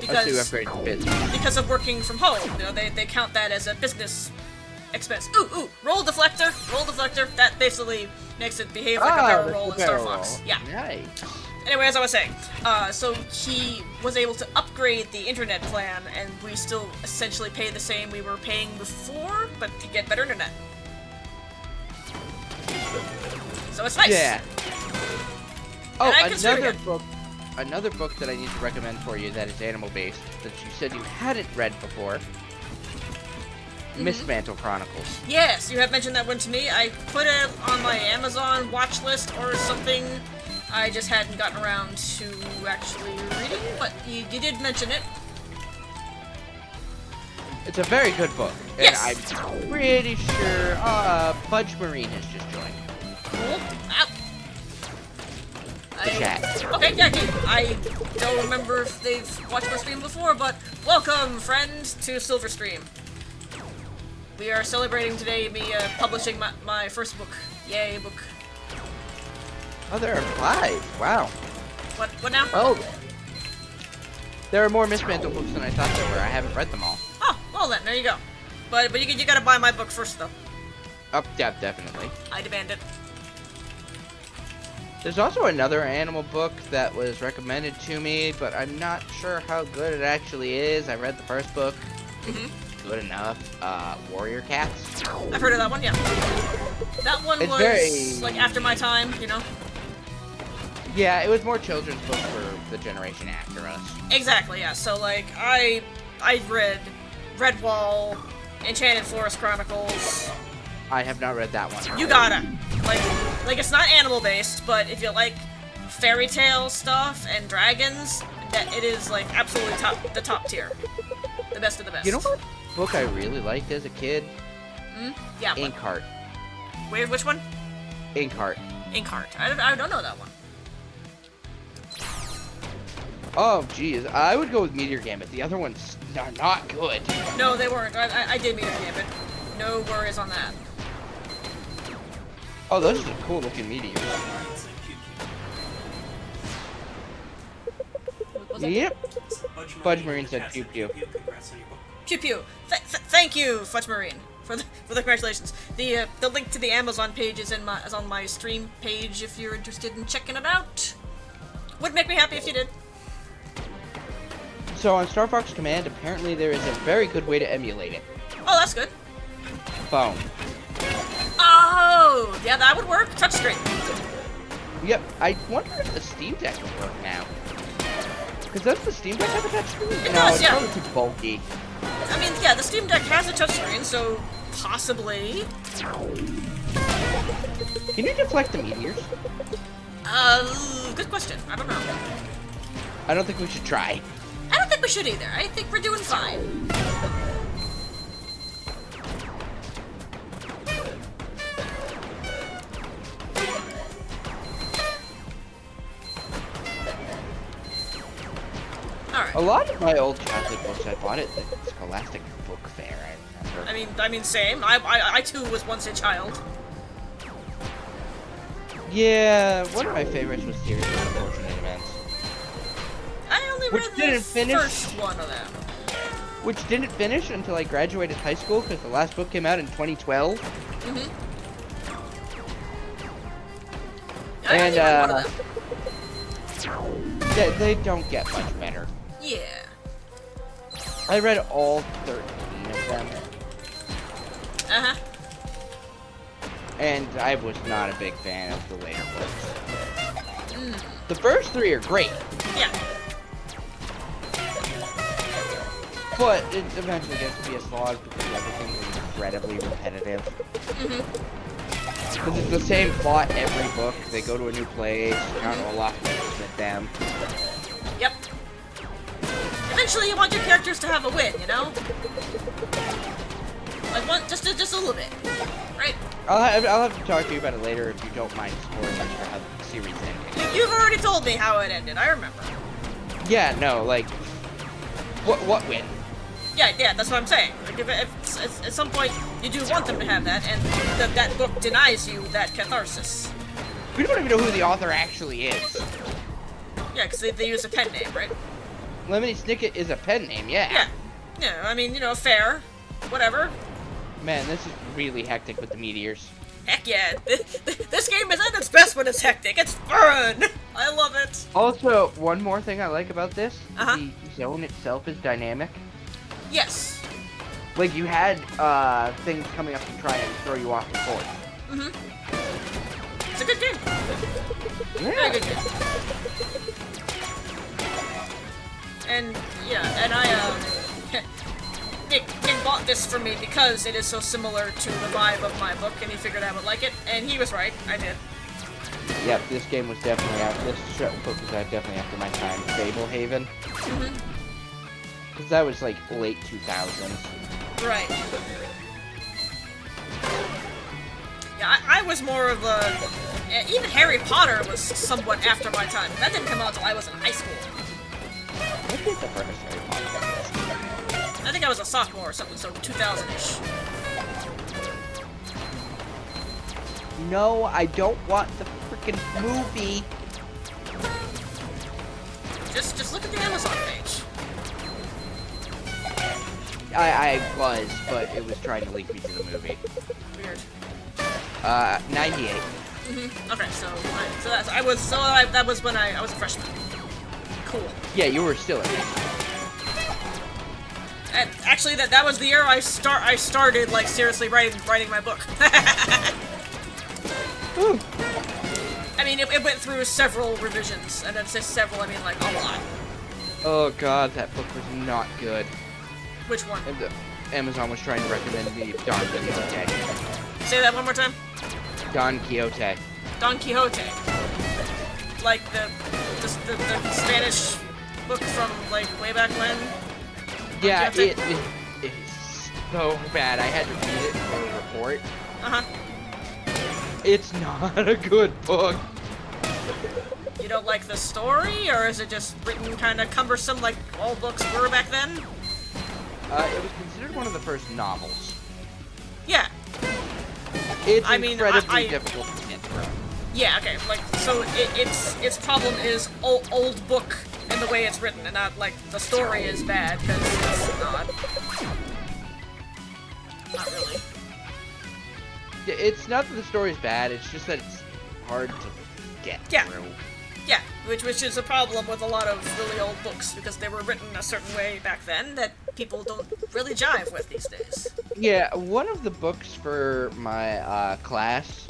Let's do upgrade to business. Because of working from home. You know, they count that as a business expense. Ooh, roll deflector. That basically makes it behave like a barrel roll in Star Fox. Yeah. Nice. Anyway, as I was saying, so he was able to upgrade the internet plan, and we still essentially pay the same we were paying before, but to get better internet. So it's nice. Yeah. And Oh, I can stream another again. book. Another book that I need to recommend for you that is animal-based that you said you hadn't read before. Miss Mantle Chronicles. Yes, you have mentioned that one to me. I put it on my Amazon watch list or something. I just hadn't gotten around to actually reading, but you did mention it. It's a very good book. Yes. And I'm pretty sure Fudge Marine has just joined Cool. Ow. the chat. Okay, yeah, I don't remember if they've watched my stream before, but welcome, friend, to Silverstream. We are celebrating today me publishing my first book. Yay, book. Oh, there are 5. Wow. What now? Oh. There are more Miss Mantle books than I thought there were. I haven't read them all. Oh, well then, there you go. But you gotta buy my book first, though. Oh, yeah, definitely. I demand it. There's also another animal book that was recommended to me, but I'm not sure how good it actually is. I read the first book. Good enough. Warrior Cats. I've heard of that one, yeah. That one It's was, very- like, after my time, you know? Yeah, it was more children's book for the generation after us. Exactly, yeah. So, like, I read Redwall, Enchanted Forest Chronicles. I have not read that one. You gotta. Like it's not animal-based, but if you like fairy tale stuff and dragons, that it is, like, absolutely the top tier. The best of the best. You know what book I really liked as a kid? Yeah, what? Inkheart. Wait, which one? Inkheart. Inkheart. I don't know that one. Oh, geez. I would go with Meteor Gambit. The other ones are not good. No, they weren't. I did Meteor Gambit. No worries on that. Oh, those are cool looking meteors. Was it? Yep. Fudge Marine said pew pew. Congrats on your book. Pew pew. Thank you, Fudge Marine, for the congratulations. The link to the Amazon page is on my stream page if you're interested in checking it out. Would make me happy if you did. So on Star Fox Command, apparently there is a very good way to emulate it. Oh, that's good. Phone. Oh, yeah, that would work. Touchscreen. Yep. I wonder if the Steam Deck will work now. Because does the Steam Deck have a touchscreen? It No, does, it's yeah. probably too bulky. I mean, yeah, the Steam Deck has a touchscreen, so possibly. Can you deflect the meteors? Good question. I don't know. I don't think we should try. I don't think we should either. I think we're doing fine. Alright. A lot of my old childhood books I bought at the Scholastic Book Fair, I remember. I mean, same. I too was once a child. Yeah, one of my favorites was Series of Unfortunate Events. I only Which read didn't the finish. first one of them. Which didn't finish until I graduated high school because the last book came out in 2012. I only read one of them. They don't get much better. Yeah. I read all 13 of them, Uh-huh. and I was not a big fan of the later books. The first 3 are great, Yeah. but it eventually gets to be a slog because everything is incredibly repetitive. Because it's the same plot every book. They go to a new place, Count Olaf messes with them. Yep. eventually you want your characters to have a win, you know? Like, just a little bit, right? I'll have to talk to you about it later if you don't mind spoiling for how the series ended. You've already told me how it ended, I remember. Yeah, no, like, what win? Yeah, that's what I'm saying. Like, if at some point you do want them to have that, and that book denies you that catharsis. We don't even know who the author actually is. Yeah, because they use a pen name, right? Lemony Snicket is a pen name, yeah. Yeah, I mean, you know, fair. Whatever. Man, this is really hectic with the meteors. Heck yeah. This game is at its best when it's hectic. It's fun! I love it. Also, one more thing I like about this, Uh-huh. the zone itself is dynamic. Yes. Like, you had things coming up to try and throw you off the course. Mm-hmm. It's a good game. Very good game. And, yeah, and Nick bought this for me because it is so similar to the vibe of my book, and he figured I would like it, and he was right. I did. Yep, this game was definitely out. This book was out definitely after my time. Fablehaven. Mm-hmm. Because that was like late 2000s. Right. Yeah, I was more of a... Even Harry Potter was somewhat after my time. That didn't come out until I was in high school. What did the first Harry Potter? I think I was a sophomore or something, so 2000-ish. No, I don't want the freaking movie. Just look at the Amazon page. I was, but it was trying to link me to the movie. Weird. 98. Mm-hmm. Okay, that was when I was a freshman. Cool. Yeah, you were still in it. And actually, that was the year I started like seriously writing my book. Ooh. I mean, it went through several revisions, and then just several, I mean like a lot. Oh god, that book was not good. Which one? And Amazon was trying to recommend me Don Quixote. Say that one more time. Don Quixote. Don Quixote. Like the Spanish book from like way back when. Yeah, Quixote? it is so bad. I had to read it for a report. Uh-huh. It's not a good book. You don't like the story, or is it just written kind of cumbersome like all books were back then? It was considered one of the first novels. Yeah. It's I mean, incredibly difficult to get through. Yeah, okay, like, so its problem is old book and the way it's written, and not, like, the story is bad, because it's not. Not really. Yeah, it's not that the story's bad, it's just that it's hard to get through. Yeah, which is a problem with a lot of really old books, because they were written a certain way back then that people don't really jive with these days. Yeah, one of the books for my class,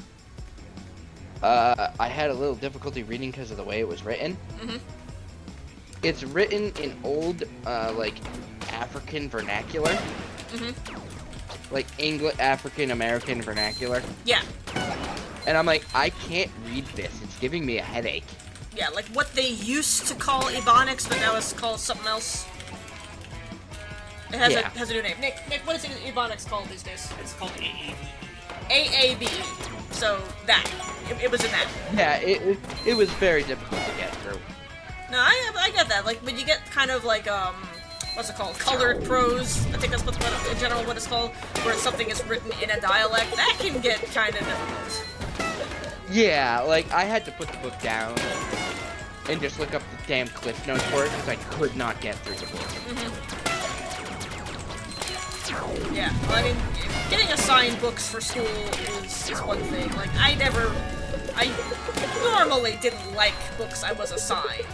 I had a little difficulty reading because of the way it was written. Mm-hmm. It's written in old, like, African vernacular. Mm-hmm. Like, African American vernacular. Yeah. And I'm like, I can't read this. It's giving me a headache. Yeah, like what they used to call Ebonics, but now it's called something else. It has a new name. Nick, what is Ebonics called these days? It's called AAVE. AABE. So that. It was in that. Yeah, it was very difficult to get through. No, I get that. Like, when you get kind of like, what's it called? Colored prose. I think that's what in general what it's called. Where something is written in a dialect. That can get kind of difficult. Yeah, like, I had to put the book down and just look up the damn Cliff Notes for it because I could not get through the book. Mm-hmm. Yeah, well, I mean, getting assigned books for school is one thing. Like, I normally didn't like books I was assigned.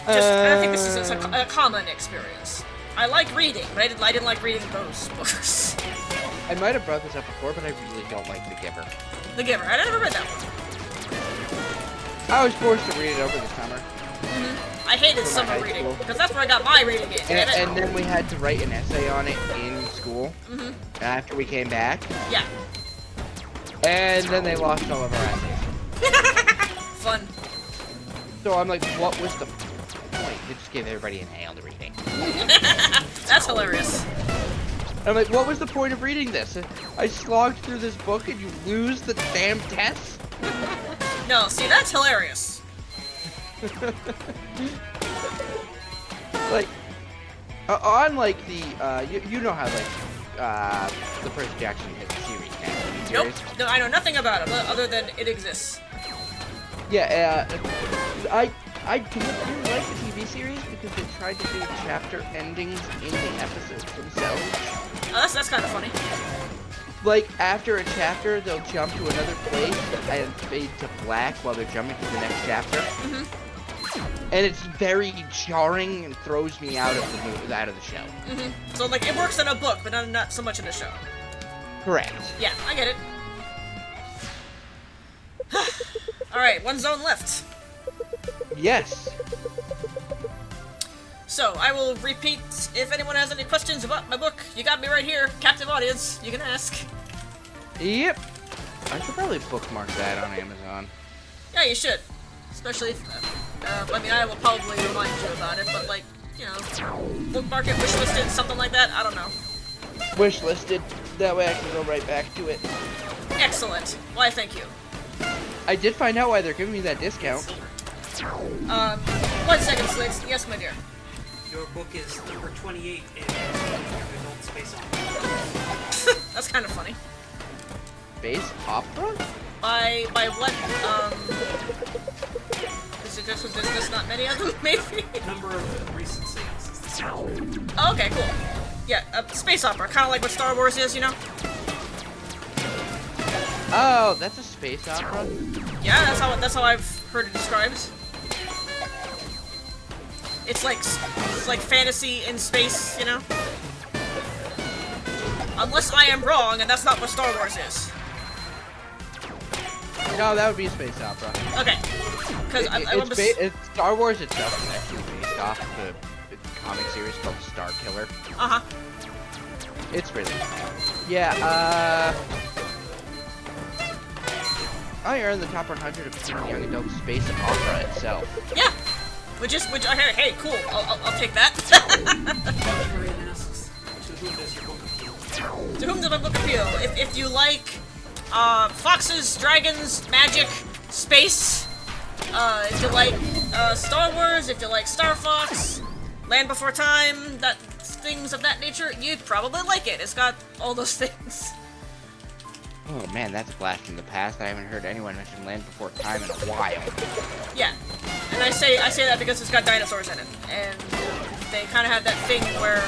I think this is a common experience. I like reading, but I didn't like reading those books. I might have brought this up before, but I really don't like The Giver. The Giver. I never read that one. I was forced to read it over the summer. Mm-hmm. I hated For my summer high reading, school. because that's where I got my reading in. And then we had to write an essay on it in school Mm-hmm. after we came back. Yeah. And then they lost all of our essays. Fun. So I'm like, what was the point? They just gave everybody an A on the reading. That's hilarious. I'm like, what was the point of reading this? I slogged through this book and you lose the damn test? No, see, that's hilarious. Like, on like the, you know how like, the Percy Jackson series now. Nope. No, I know nothing about it other than it exists. Yeah, I don't really like the TV series because they tried to do chapter endings in the episodes themselves. Oh, that's kind of funny. Like, after a chapter, they'll jump to another place and fade to black while they're jumping to the next chapter. Mm-hmm. And it's very jarring and throws me out of the show. Mm-hmm. So, like, it works in a book, but not so much in a show. Correct. Yeah, I get it. Alright, one zone left. Yes. So, I will repeat, if anyone has any questions about my book, you got me right here, captive audience, you can ask. Yep. I should probably bookmark that on Amazon. Yeah, you should. Especially if, I mean, I will probably remind you about it, but like, you know, bookmark it, wishlisted, something like that, I don't know. Wishlisted. That way I can go right back to it. Excellent. Why, thank you. I did find out why they're giving me that discount. 1 second, Slicks. Yes, my dear. Your book is number 28 in adult space opera. That's kind of funny. Space opera? By what, is this not many of them, maybe? Number of recent sales. Oh, okay, cool. Yeah, space opera, kind of like what Star Wars is, you know? Oh, that's a space opera? Yeah, that's how I've heard it described. It's like fantasy in space, you know? Unless I am wrong, and that's not what Star Wars is. No, that would be a space opera. Okay. Because I remember... Star Wars itself is actually based off the comic series called Star Killer. Uh-huh. It's really... Yeah, I earned the top 100 of young adult space opera itself. Yeah. Hey, cool. I'll take that. Marion asks, to whom does your book appeal? To whom does my book appeal? If you like foxes, dragons, magic, space, if you like Star Wars, if you like Star Fox, Land Before Time, things of that nature, you'd probably like it. It's got all those things. Oh man, that's a blast from the past. I haven't heard anyone mention Land Before Time in a while. Yeah, and I say that because it's got dinosaurs in it, and they kind of have that thing where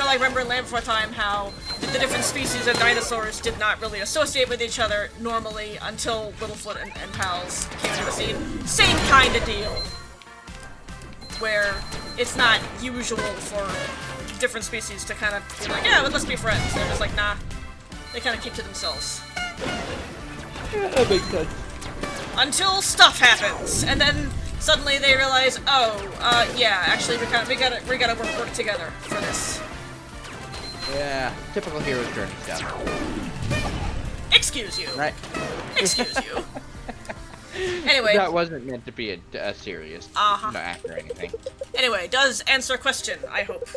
like remember in Land Before Time how the different species of dinosaurs did not really associate with each other normally until Littlefoot and pals came into the scene. Same kind of deal, where it's not usual for different species to kind of be like, yeah, well, let's be friends. They're just like, nah. They kind of keep to themselves. Yeah, that makes sense. Until stuff happens, and then suddenly they realize, oh, yeah, actually we gotta work together for this. Yeah, typical hero's journey stuff. Excuse you. Right. Excuse you. Anyway. That wasn't meant to be a serious act or anything. Anyway, does answer question, I hope.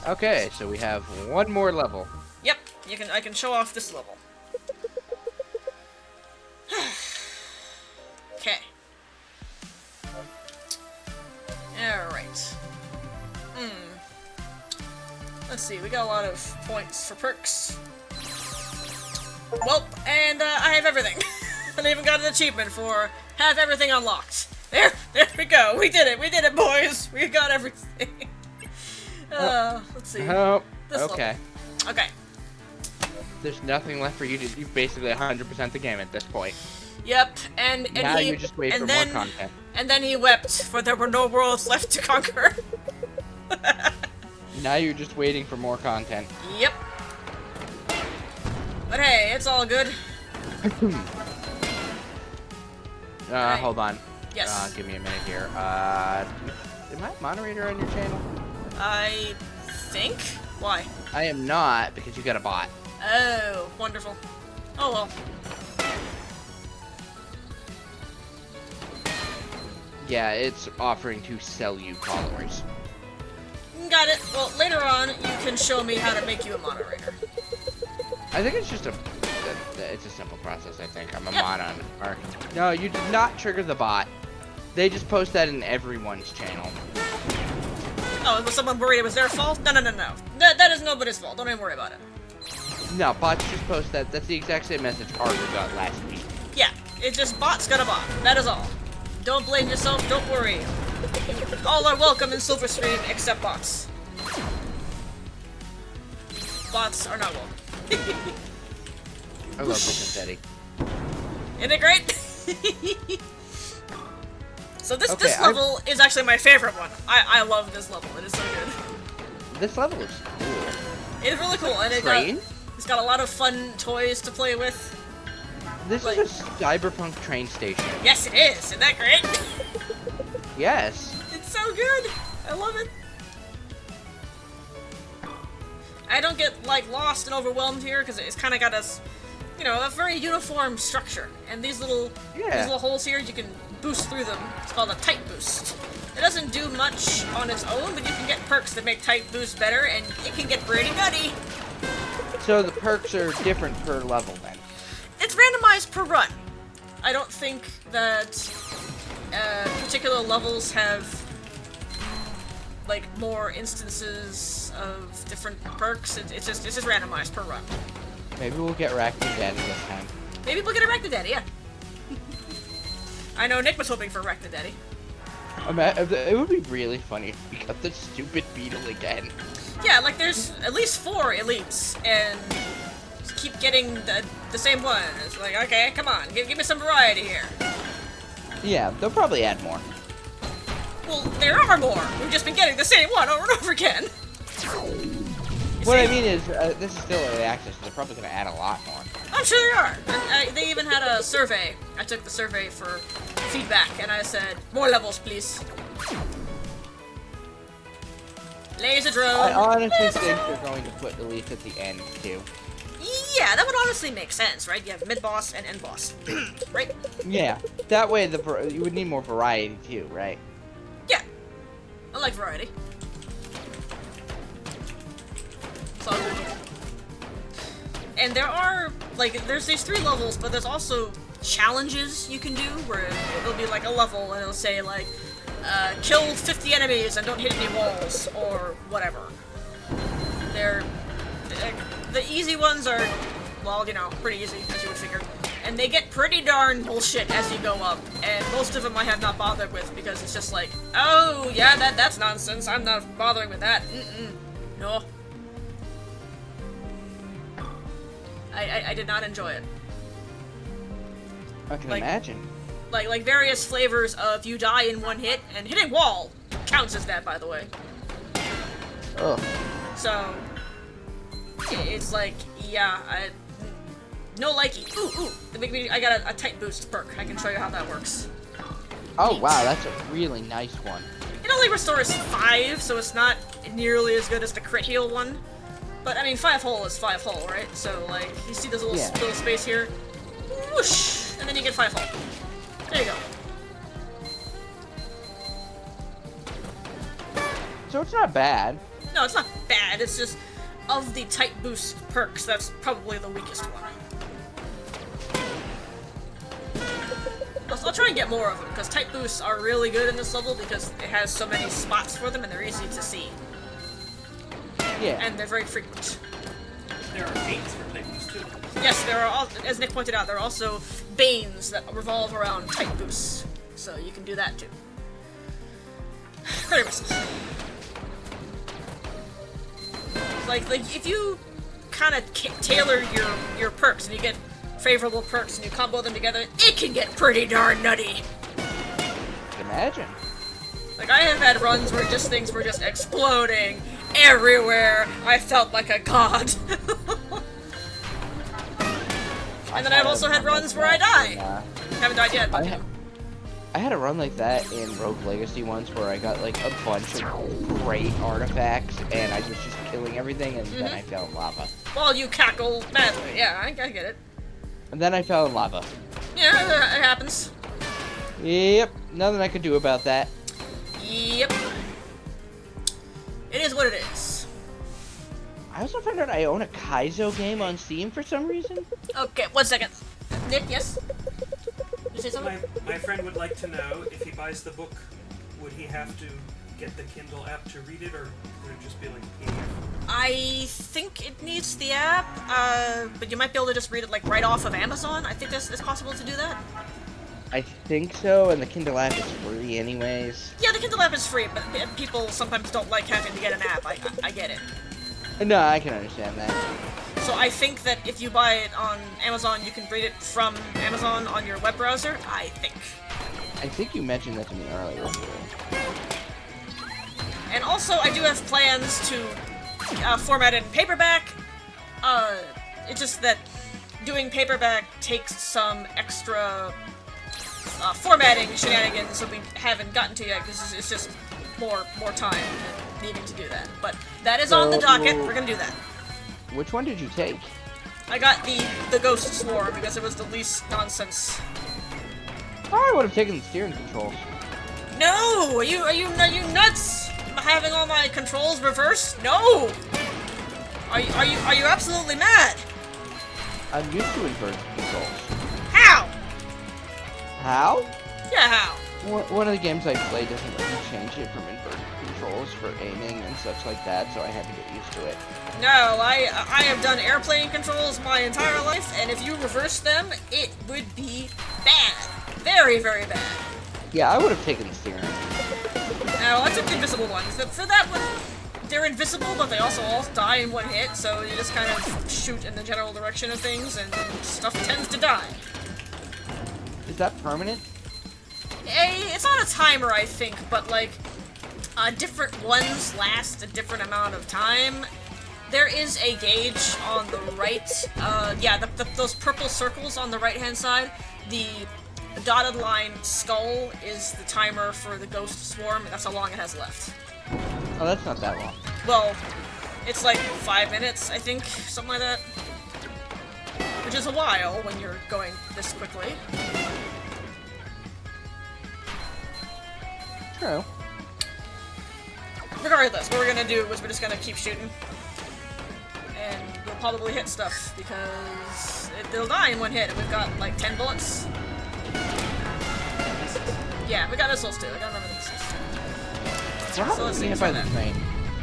Okay, so we have one more level. Yep, I can show off this level. Okay. Alright. Let's see, we got a lot of points for perks. Welp, and I have everything. And I even got an achievement for have everything unlocked. There we go. We did it, boys. We got everything. Let's see. Oh, this okay. Level. Okay. There's nothing left for you to do. Basically 100% the game at this point. Yep, and now he, you just wait for then, more content. And then he wept, for there were no worlds left to conquer. Now you're just waiting for more content. Yep. But hey, it's all good. Right. Hold on. Yes. Give me a minute here. Am I a moderator on your channel? I think? Why? I am not, because you got a bot. Oh, wonderful. Oh well. Yeah, it's offering to sell you followers. Got it. Well, later on, you can show me how to make you a moderator. I think it's just it's a simple process, I think. I'm a Yep. mod on Ark. No, you did not trigger the bot. They just post that in everyone's channel. Oh, was someone worried it was their fault? No. That is nobody's fault. Don't even worry about it. No, bots just post that. That's the exact same message Arthur got last week. Yeah, it's just bots got a bot. That is all. Don't blame yourself. Don't worry. All are welcome in Silverstream except bots. Bots are not welcome. I love this confetti. Isn't it great? So this Okay, level is actually my favorite one. I love this level. It is so good. This level is cool. It is really cool, and Train? it's got a lot of fun toys to play with. This is a cyberpunk train station. Yes, it is. Isn't that great? Yes. It's so good. I love it. I don't get like lost and overwhelmed here because it's kind of got a very uniform structure. And these little holes here, you can boost through them. It's called a tight boost. It doesn't do much on its own, but you can get perks that make tight boost better, and it can get pretty nutty. So the perks are different per level then. It's randomized per run. I don't think that particular levels have like more instances of different perks. It's just randomized per run. Maybe we'll get Racked Daddy this time. Maybe we'll get a Arachnidaddy, yeah. I know Nick was hoping for Arachnidaddy. It would be really funny if we got the stupid beetle again. Yeah, like there's at least 4 elites, and just keep getting the same one. It's like, okay, come on, give me some variety here. Yeah, they'll probably add more. Well, there are more. We've just been getting the same one over and over again. What I mean is, this is still early access, so they're probably going to add a lot more. I'm sure they are. And they even had a survey. I took the survey for feedback, and I said, more levels, please. Laser drone. I honestly think they're going to put Elite at the end, too. Yeah, that would honestly make sense, right? You have mid-boss and end-boss, right? Yeah, that way you would need more variety, too, right? Yeah. I like variety. So, and there are, like, there's these 3 levels, but there's also challenges you can do, where it'll be like a level, and it'll say, like, kill 50 enemies and don't hit any walls, or whatever. The easy ones are, well, pretty easy, as you would figure. And they get pretty darn bullshit as you go up, and most of them I have not bothered with, because it's just like, oh, yeah, that's nonsense, I'm not bothering with that, no. I did not enjoy it. I can imagine. Like various flavors of you die in one hit, and hitting wall counts as that, by the way. Ugh. So, it's like, yeah, no likey. Ooh, I got a tight boost perk. I can show you how that works. Oh, wow, that's a really nice one. It only restores 5, so it's not nearly as good as the crit heal one. But, I mean, 5 hull is 5 hull, right? So, like, you see this little space here? Whoosh! And then you get 5 hull. There you go. So it's not bad. No, it's not bad. It's just, of the tight boost perks, that's probably the weakest one. I'll try and get more of them, because tight boosts are really good in this level because it has so many spots for them and they're easy to see. Yeah. And they're very frequent. There are gates for things too. Yes, there are, as Nick pointed out, there are also banes that revolve around tight boosts. So you can do that too. Credit missiles. Like if you kind of tailor your perks and you get favorable perks and you combo them together, it can get pretty darn nutty. Imagine. Like, I have had runs where things were just exploding everywhere. I felt like a god. And then I've also had runs where I die. Haven't died yet, but I had a run like that in Rogue Legacy once where I got like a bunch of great artifacts and I was just killing everything and then I fell in lava. Well, you cackle madly. Yeah, I get it. And then I fell in lava. Yeah, it happens. Yep. Nothing I can do about that. Yep. It is what it is. I also found out I own a Kaizo game on Steam for some reason. Okay, 1 second. Nick, yes? You say something? My friend would like to know, if he buys the book, would he have to get the Kindle app to read it, or would it just be like PDF? I think it needs the app, but you might be able to just read it like right off of Amazon. I think it's possible to do that. I think so, and the Kindle app is free anyways. Yeah, the Kindle app is free, but people sometimes don't like having to get an app. I get it. No, I can understand that. So I think that if you buy it on Amazon, you can read it from Amazon on your web browser. I think you mentioned that to me earlier. And also, I do have plans to format it in paperback. It's just that doing paperback takes some extra formatting shenanigans that we haven't gotten to yet, because it's just more time needing to do that. But that is on the docket. We're gonna do that. Which one did you take? I got the Ghost Swarm because it was the least nonsense. Oh, I would have taken the steering controls. No! Are you nuts? Having all my controls reversed? No! Are you absolutely mad? I'm used to inverted controls. How? How? Yeah, how? One of the games I play doesn't let me change it from inverted controls for aiming and such like that, so I had to get used to it. No, I have done airplane controls my entire life, and if you reverse them, it would be bad. Very, very bad. Yeah, I would have taken the steering. Now, I took the invisible ones. For that one, they're invisible, but they also all die in one hit, so you just kind of shoot in the general direction of things, and stuff tends to die. Is that permanent? It's on a timer, I think, but, like, different ones last a different amount of time. There is a gauge on the right, those purple circles on the right-hand side. The dotted line skull is the timer for the Ghost Swarm, and that's how long it has left. Oh, that's not that long. Well, it's like 5 minutes, I think, something like that. Which is a while when you're going this quickly. True. Regardless, what we're gonna do is we're just gonna keep shooting. And we'll probably hit stuff, because they'll die in one hit, and we've got, like, 10 bullets. Yeah, we got missiles, too. I gotta remember the missiles. What happens if you get hit by the train?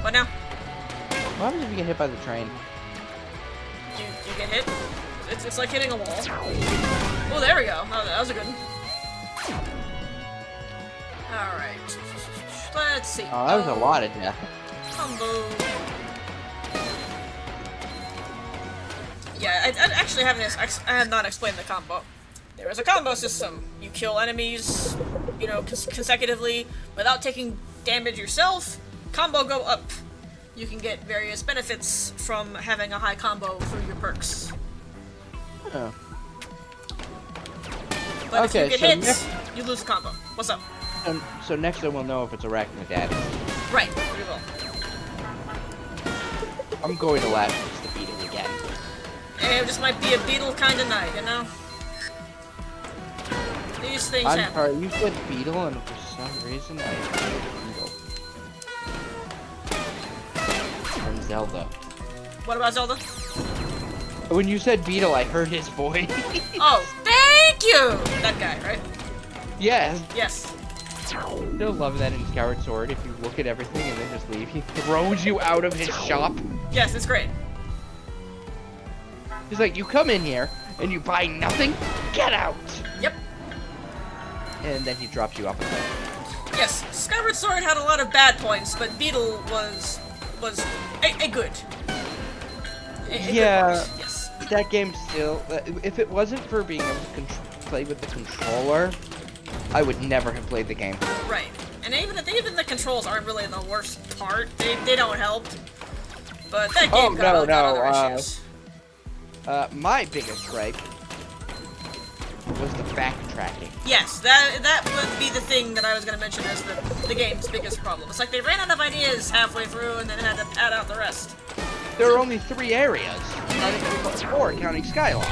What now? What happens if you get hit by the train? You get hit? It's like hitting a wall. Oh, there we go. Oh, that was a good one. Alright. Let's see. Oh, that was a lot of death. Combo. Yeah, I actually I have not explained the combo. There is a combo system. You kill enemies, you know, consecutively without taking damage yourself. Combo go up. You can get various benefits from having a high combo through your perks. Oh. But Okay, if you get hit, you lose combo. What's up? So next time we'll know if it's Arachnidad. Right, we will. I'm going to last just to beat it again. It just might be a beetle kind of night, you know? These things I'm happen. sorry, you said beetle, and for some reason I said beetle. From Zelda. What about Zelda? When you said beetle, I heard his voice. Oh, thank you! That guy, right? Yes. Yes. Still love that in Skyward Sword. If you look at everything and then just leave, he throws you out of his shop. Yes, it's great. He's like, you come in here and you buy nothing, get out! Yep. And then he drops you off a cliff. Yes, Skyward Sword had a lot of bad points, but Beetle was a good. A Yeah. good point, yes. That game still, if it wasn't for being able to play with the controller, I would never have played the game. Right. And even the controls aren't really the worst part. They don't help. But that game got other issues. My biggest gripe was the backtracking. Yes, that would be the thing that I was going to mention as the game's biggest problem. It's like they ran out of ideas halfway through and then had to add out the rest. There are only 3 areas, counting Skylon.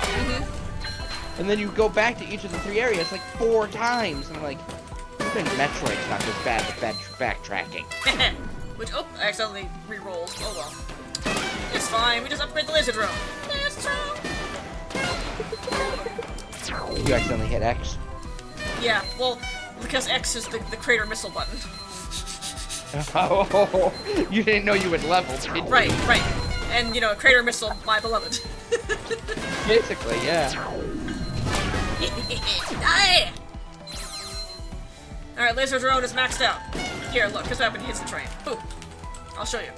And then you go back to each of the 3 areas like 4 times, and I'm like, Even Metroid's not as bad at backtracking. Which, oh, I accidentally re-rolled. Oh well. It's fine, we just upgrade the laser drone. Laser drone! You accidentally hit X. Yeah, well, because X is the crater missile button. Oh, you didn't know you had leveled, did you? Right. And, you know, crater missile, my beloved. Basically, yeah. Die! Alright, laser drone is maxed out. Here, look, this weapon hits the train. Boom. I'll show you.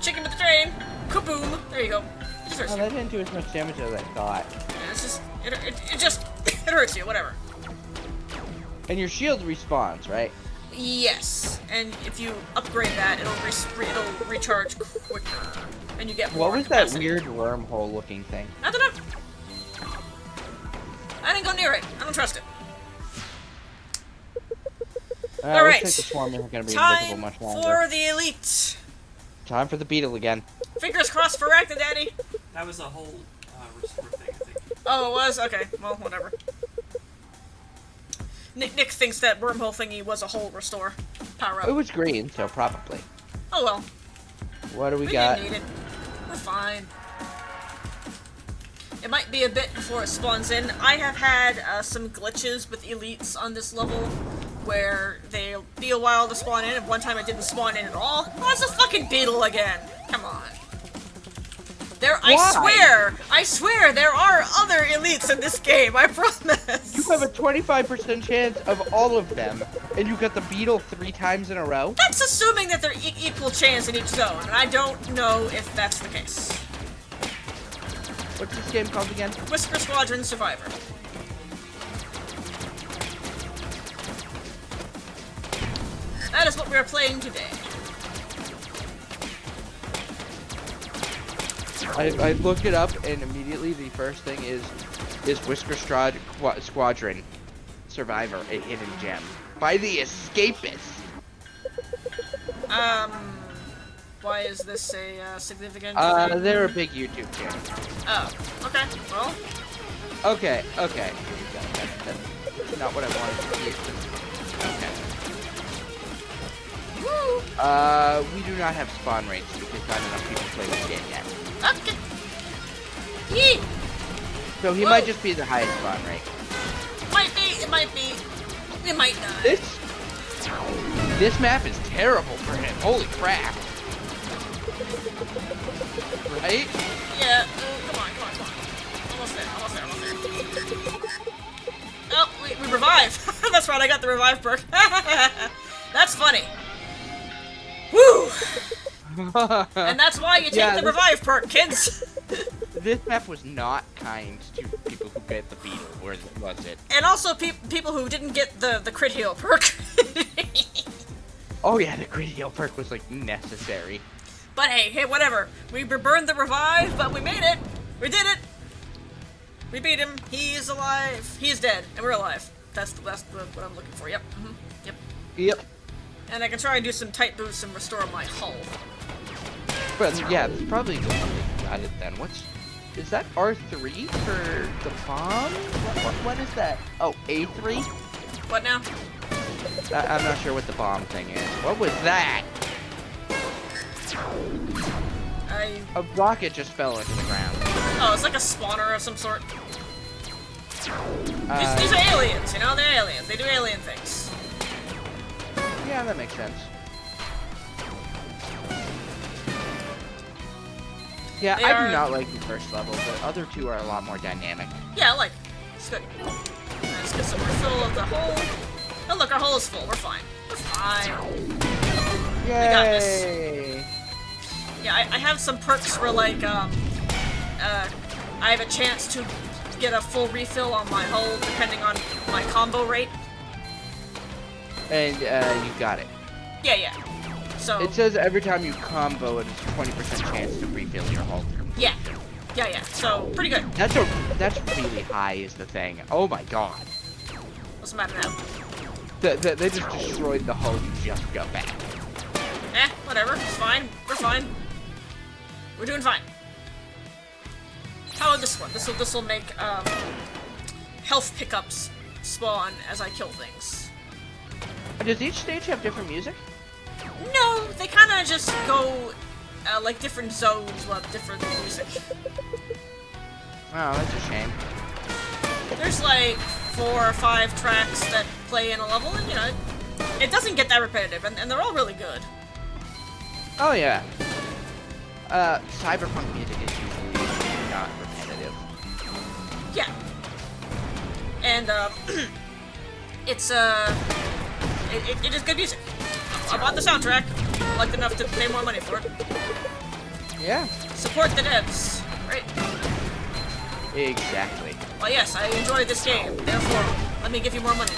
Chicken to the train. Kaboom. There you go. It just hurts Oh, you. that didn't do as much damage as I thought. Yeah, it's just, it just, it hurts you, whatever. And your shield respawns, right? Yes, and if you upgrade that, it'll recharge quicker, and you get more What was that capacity. weird wormhole-looking thing? I don't know. I didn't go near it. I don't trust it. All right. Looks like the swarm isn't going to be invisible Time much longer. for the elite. Time for the beetle again. Fingers crossed for Arachna Daddy. That was a whole restore thing, I think. Oh, it was? Okay, well, whatever. Nick thinks that wormhole thingy was a whole restore power It up. was green, so probably. Oh well. What do we We got? didn't need it. We're fine. It might be a bit before it spawns in. I have had some glitches with elites on this level where they'll be a while to spawn in, and one time it didn't spawn in at all. Oh, it's a fucking beetle again. Come on. Why? I swear, there are other elites in this game, I promise. You have a 25% chance of all of them, and you got the beetle 3 times in a row? That's assuming that they're equal chance in each zone, and I don't know if that's the case. What's this game called again? Whisker Squadron Survivor. That is what we are playing today. I looked it up, and immediately the first thing is Whisker Squadron Survivor, a hidden gem. By the Escapists! Why is this a significant? They're a big YouTube channel. Oh, okay. Well, Okay. That's not what I wanted to be. Okay. We do not have spawn rates because not enough people play this game yet. okay. Yee! So he Whoa. might just be the highest spawn rate. Might be. It might be. It might not. This map is terrible for him. Holy crap. Right? Yeah. Come on. Almost there. Oh, we revive. That's right. I got the revive perk. That's funny. Woo! And that's why you take the revive perk, kids. This map was not kind to people who get the beetle, or was it? And also people who didn't get the crit heal perk. Oh yeah, the crit heal perk was like necessary. But hey, whatever. We burned the revive, but we made it. We did it. We beat him. He's alive. He's dead, and we're alive. That's what I'm looking for. Yep. Yep. Yep. And I can try and do some tight boosts and restore my hull. But yeah, it's probably good that they got it then. Is that R3 for the bomb? What is that? Oh, A3? What now? I'm not sure what the bomb thing is. What was that? A rocket just fell into the ground. Oh, it's like a spawner of some sort. These are aliens, you know? They're aliens. They do alien things. Yeah, that makes sense. Yeah, I do not like the first level. The other two are a lot more dynamic. Yeah, I like it. It's good. Let's get some refill of the hull. Oh, look, our hull is full. We're fine. We're fine. Yay! We got this. Yeah, I have some perks where, like, I have a chance to get a full refill on my hull depending on my combo rate. And you got it. Yeah. So It says every time you combo, it is a 20% chance to refill your hull. yeah. So pretty good. That's really high is the thing. Oh my god. What's the matter now? They just destroyed the hull you just got back. Whatever. It's fine. We're fine. We're doing fine. How about this one? This will make health pickups spawn as I kill things. Does each stage have different music? No, they kind of just go like different zones with different music. Oh, that's a shame. There's like 4 or 5 tracks that play in a level, and you know, it doesn't get that repetitive, and they're all really good. Oh yeah. Cyberpunk music is usually not repetitive. Yeah. And it's it is good music. I bought the soundtrack. I liked enough to pay more money for it. Yeah. Support the devs, right? Exactly. Well, yes, I enjoyed this game. Therefore, let me give you more money.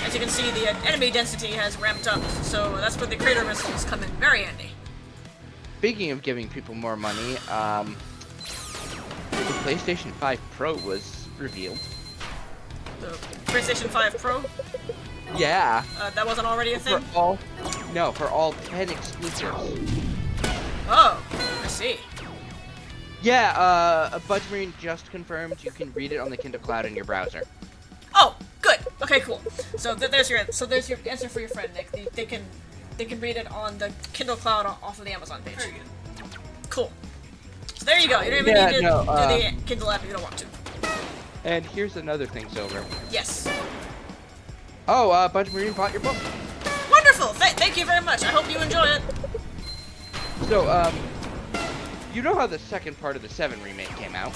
As you can see, the enemy density has ramped up, so that's where the crater missiles come in very handy. Speaking of giving people more money, the PlayStation 5 Pro was revealed. The PlayStation 5 Pro? Yeah. That wasn't already a thing? For all 10 exclusives. Oh, I see. Yeah, Budge Marine just confirmed you can read it on the Kindle Cloud in your browser. Oh, good. Okay, cool. So there's your answer for your friend, Nick. They can read it on the Kindle Cloud off of the Amazon page. Very good. Cool. So there you go. You don't even need to do the Kindle app if you don't want to. And here's another thing, Silver. Yes. Oh, Budge Marine bought your book. Wonderful. Thank you very much. I hope you enjoy it. So, you know how the second part of the 7 remake came out?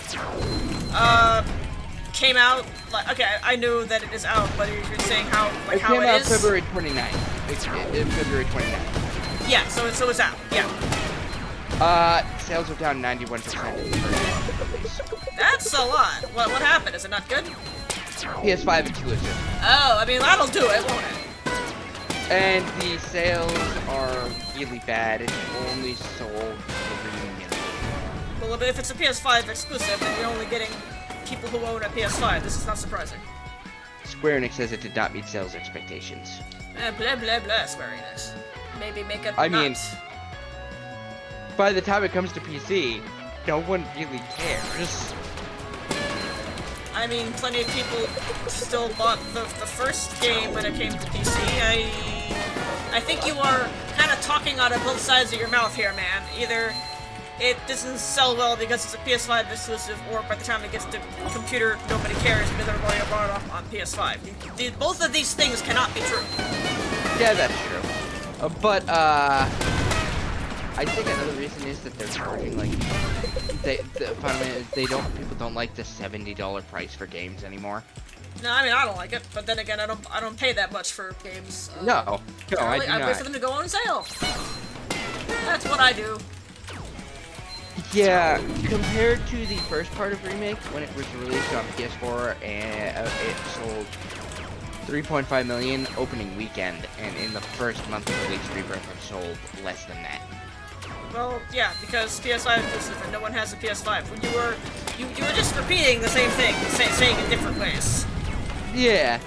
Came out. Like, okay, I knew that it is out, but you're saying how It how came it out is. February 29th. February 29th. Yeah. So it's out. Yeah. Sales are down 91% in the first month of release. That's a lot. What happened? Is it not good? PS5 exclusive. Oh, I mean that'll do it, won't it? And the sales are really bad. It's only sold 3 million. Well, if it's a PS5 exclusive, then you're only getting people who own a PS5. This is not surprising. Square Enix says it did not meet sales expectations. Blah blah blah. Square Enix. Maybe make it. I mean, by the time it comes to PC, no one really cares. I mean, plenty of people still bought the first game when it came to PC. I think you are kind of talking out of both sides of your mouth here, man. Either it doesn't sell well because it's a PS5 exclusive, or by the time it gets to computer, nobody cares because everybody bought it off on PS5. Both of these things cannot be true. Yeah, that's true. I think another reason is that they're charging like people don't like the $70 price for games anymore. No, I mean I don't like it, but then again, I don't pay that much for games. No, I do I not. wait for them to go on sale. That's what I do. Yeah, compared to the first part of Remake, when it was released on PS4, and it sold 3.5 million opening weekend, and in the first month of release, Rebirth have sold less than that. Well, yeah, because PS5 exclusive and no one has a PS5. When you were just repeating the same thing, saying it different ways. Yeah.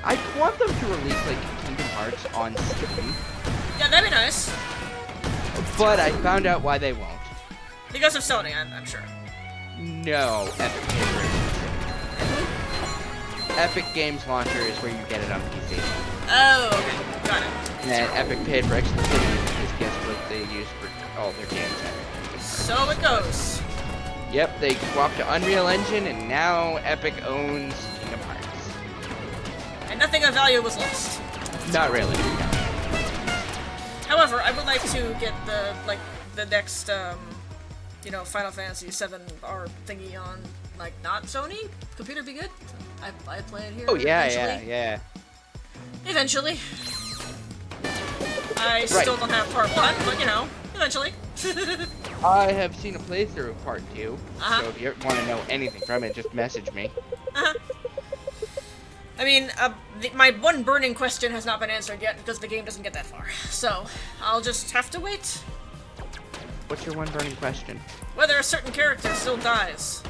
I want them to release like Kingdom Hearts on Steam. Yeah, that'd be nice. But I found out why they won't. Because of Sony, I'm sure. No, Epic paid for it. Epic Games Launcher is where you get it on PC. Oh, okay, got it. And Epic paid for exclusivity because guess what they use for all their games? So it goes. Yep, they swapped to Unreal Engine, and now Epic owns Kingdom Hearts. And nothing of value was lost. Not really. No. However, I would like to get the next Final Fantasy 7 R thingy on not Sony. Computer be good. I play it here. Oh yeah, eventually. yeah. Eventually. I still don't have part 1, but eventually. I have seen a playthrough of Part 2, Uh-huh. so if you want to know anything from it, just message me. Uh-huh. I mean, my one burning question has not been answered yet because the game doesn't get that far. So, I'll just have to wait. What's your one burning question? Whether a certain character still dies.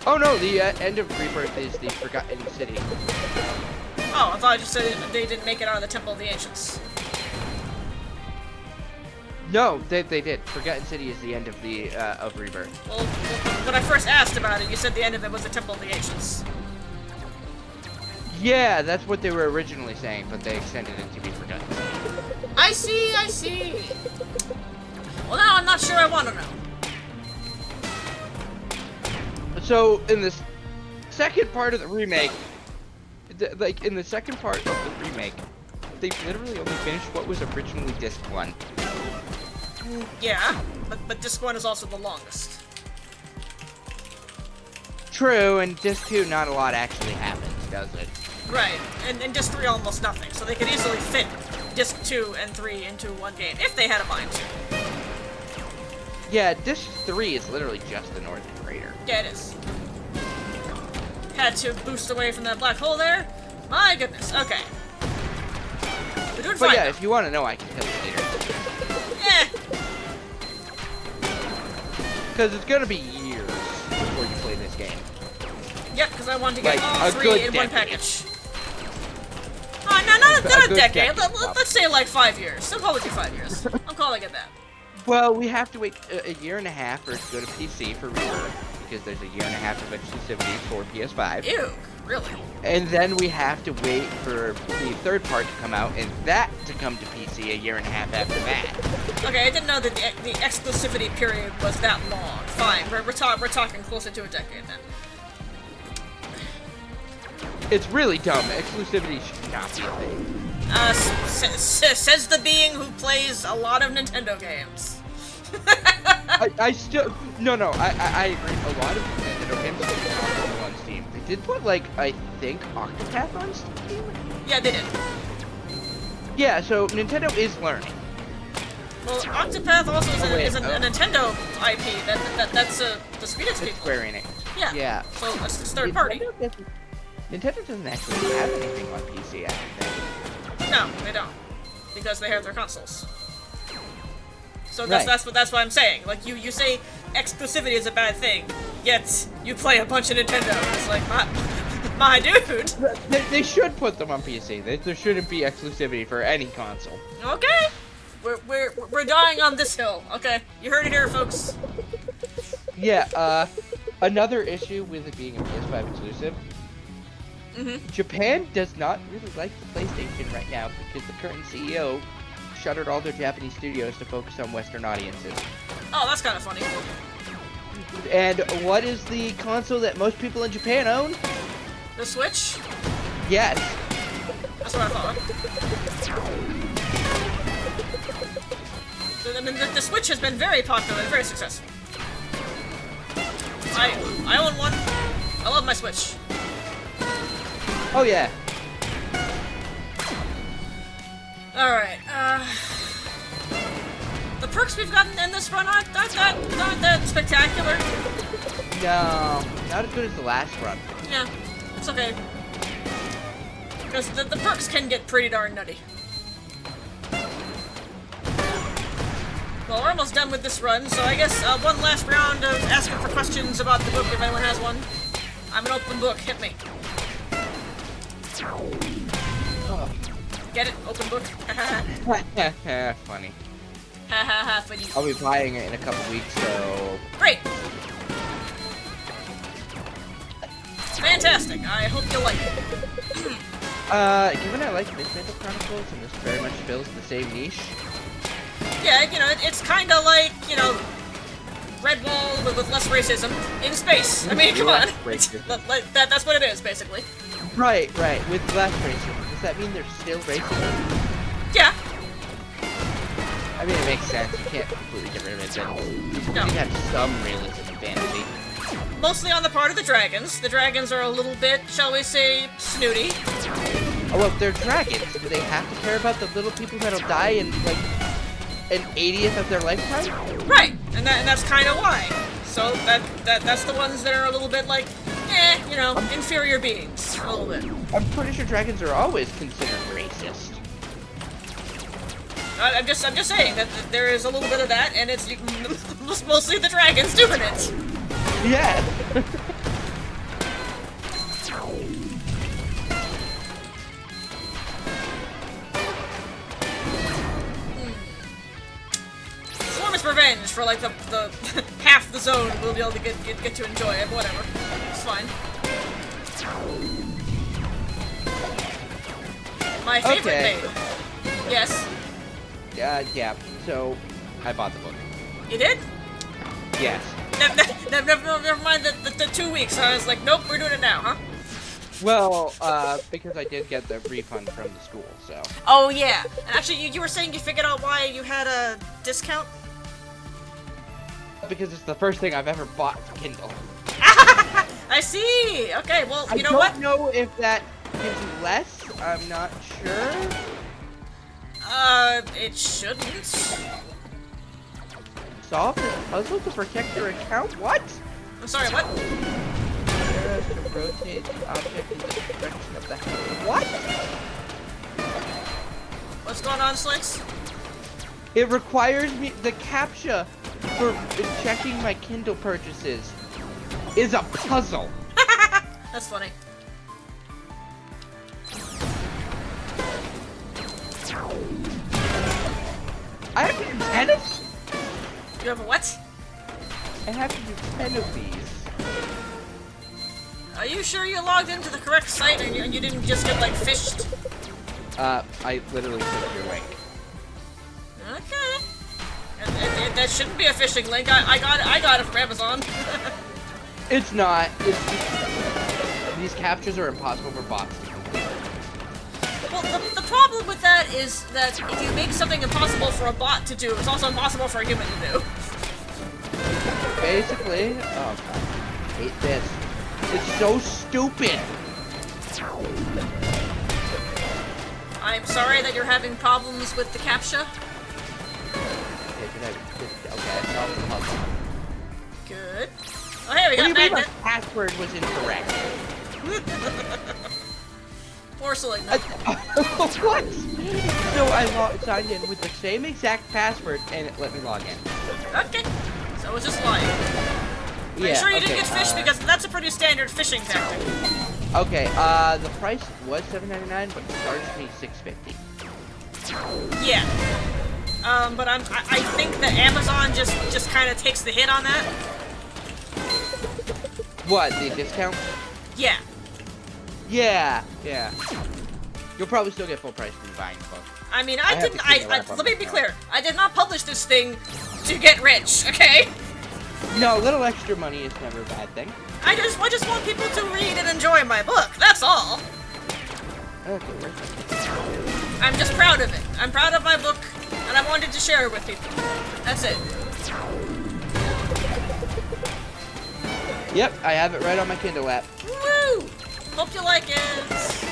Oh no, the end of Rebirth is the Forgotten City. Oh, I thought you said they didn't make it out of the Temple of the Ancients. No, they did. Forgotten City is the end of the of Rebirth. Well, when I first asked about it, you said the end of it was the Temple of the Ancients. Yeah, that's what they were originally saying, but they extended it to be Forgotten City. I see. Well, now I'm not sure I want to know. So in the second part of the remake, in the second part of the remake, they literally only finished what was originally Disc 1. Yeah, but Disc 1 is also the longest. True, and Disc 2, not a lot actually happens, does it? Right, and Disc 3 almost nothing, so they could easily fit Disc 2 and 3 into one game, if they had a mind to. Yeah, Disc 3 is literally just the Northern Crater. Yeah, it is. Had to boost away from that black hole there. My goodness, okay. We're doing fine. But yeah, now. if you want to know, I can tell you later. Eh. Because it's gonna be years before you play this game. Yep, because I wanted to get Like, all a 3 good in one decade. package. Not a good decade. decade. Let's say like 5 years. I'll call it 5 years. I'm calling it that. Well, we have to wait a year and a half for it to go to PC for Rebirth, because there's a year and a half of exclusivity for PS5. Ew, really? And then we have to wait for the third part to come out, and that to come to PC a year and a half after that. Okay, I didn't know that the exclusivity period was that long. Fine, we're talking closer to a decade then. It's really dumb. Exclusivity should not be a thing. Says the being who plays a lot of Nintendo games. I still... No, I agree. A lot of Nintendo games are on Steam. They did put, like, I think, Octopath on Steam? Yeah, they did. Yeah, so Nintendo is learning. Well, Octopath also is a Oh. Nintendo IP. That's the Swedish people. Square Enix. Yeah. So it's third party. Nintendo doesn't actually have anything on PC, I think. No, they don't, because they have their consoles. So Right. that's what I'm saying. Like you say exclusivity is a bad thing, yet you play a bunch of Nintendo. It's like my dude. They should put them on PC. There shouldn't be exclusivity for any console. Okay, we're dying on this hill. Okay, you heard it here, folks. Yeah. Another issue with it being a PS5 exclusive. Japan does not really like the PlayStation right now because the current CEO shuttered all their Japanese studios to focus on Western audiences. Oh, that's kind of funny. And what is the console that most people in Japan own? The Switch? Yes. That's what I thought. The Switch has been very popular and very successful. I own one. I love my Switch. Oh yeah. Alright, the perks we've gotten in this run aren't that spectacular. No, not as good as the last run. Yeah, it's okay. Because the perks can get pretty darn nutty. Well, we're almost done with this run, so I guess one last round of asking for questions about the book if anyone has one. I'm an open book, hit me. Get it? Open book? Funny. Funny. I'll be buying it in a couple weeks, so... Great! Fantastic, I hope you like it. Given I like Nintendo Chronicles, and this very much fills the same niche. Yeah, you know, it's kinda like, you know, Redwall with less racism in space. I mean, come on. That's what it is, basically. Right, with less racism. Does that mean there's still racism? Yeah. I mean, it makes sense. You can't completely get rid of it, then No. you have some realism in fantasy. Mostly on the part of the dragons. The dragons are a little bit, shall we say, snooty. Oh, well, they're dragons. Do they have to care about the little people that'll die in, like, an 80th of their lifetime? Right, and that's kind of why. So that's the ones that are a little bit like, you know, inferior beings, a little bit. I'm pretty sure dragons are always considered racist. I'm just saying that there is a little bit of that, and it's mostly the dragons doing it. Yeah. as revenge for like the half the zone we'll be able to get to enjoy it. Whatever, it's fine. My favorite maid. Yes. Yeah. So, I bought the book. You did? Yes. Never mind the 2 weeks. I was like, nope, we're doing it now, huh? Well, because I did get the refund from the school, so. Oh yeah. And actually, you were saying you figured out why you had a discount. Because it's the first thing I've ever bought for Kindle. I see. Okay, well, you know I what? don't know if that gives you less. I'm not sure. It shouldn't. Solve this puzzle to protect your account? What? I'm sorry, what? Arrows to rotate the object in the direction of the hand. What? What's going on, Slicks? It requires me the CAPTCHA for checking my Kindle purchases is a puzzle. That's funny. I have to do 10 of You have a what? I have to do 10 of these. Are you sure you logged into the correct site and you didn't just get, like, fished? I literally took your link. Okay. And that shouldn't be a phishing link. I got it from Amazon. It's not. It's just, these captures are impossible for bots to complete. Well, the problem with that is that if you make something impossible for a bot to do, it's also impossible for a human to do. Basically, oh god, I hate this. It's so stupid. I'm sorry that you're having problems with the CAPTCHA. Okay, I solved the puzzle. Good. Oh, hey, we got What do you mean magnet. my password was incorrect? Poor Selena. What? So I signed in with the same exact password and it let me log in. Okay. So it's just lying. Are you sure you didn't get fished? Because that's a pretty standard phishing tactic. Okay, the price was $7.99, but it charged me $6.50. Yeah. But I think that Amazon just kind of takes the hit on that. What, the discount? Yeah. Yeah. You'll probably still get full price when you're buying the book. I mean, let me be now. clear. I did not publish this thing to get rich, okay? No, a little extra money is never a bad thing. I just want people to read and enjoy my book. That's all. Okay, where's I'm just proud of it. I'm proud of my book, and I wanted to share it with people. That's it. Yep, I have it right on my Kindle app. Woo! Hope you like it.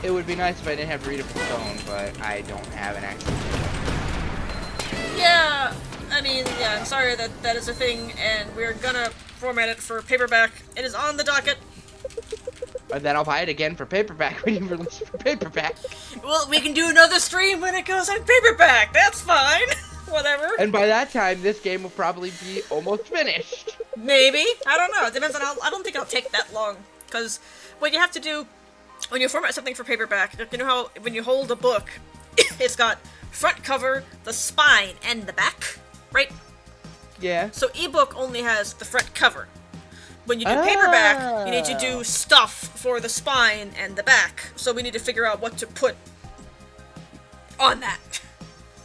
It would be nice if I didn't have to read it from the phone, but I don't have an actual phone. Yeah, I mean, yeah, I'm sorry that is a thing, and we're gonna format it for paperback. It is on the docket. And then I'll buy it again for paperback when you release it for paperback. Well, we can do another stream when it goes on paperback. That's fine. Whatever. And by that time, this game will probably be almost finished. Maybe. I don't know. It depends on how. I don't think it'll take that long. Because what you have to do when you format something for paperback, you know how when you hold a book, it's got front cover, the spine, and the back, right? Yeah. So ebook only has the front cover. When you do paperback, you need to do stuff for the spine and the back. So we need to figure out what to put on that.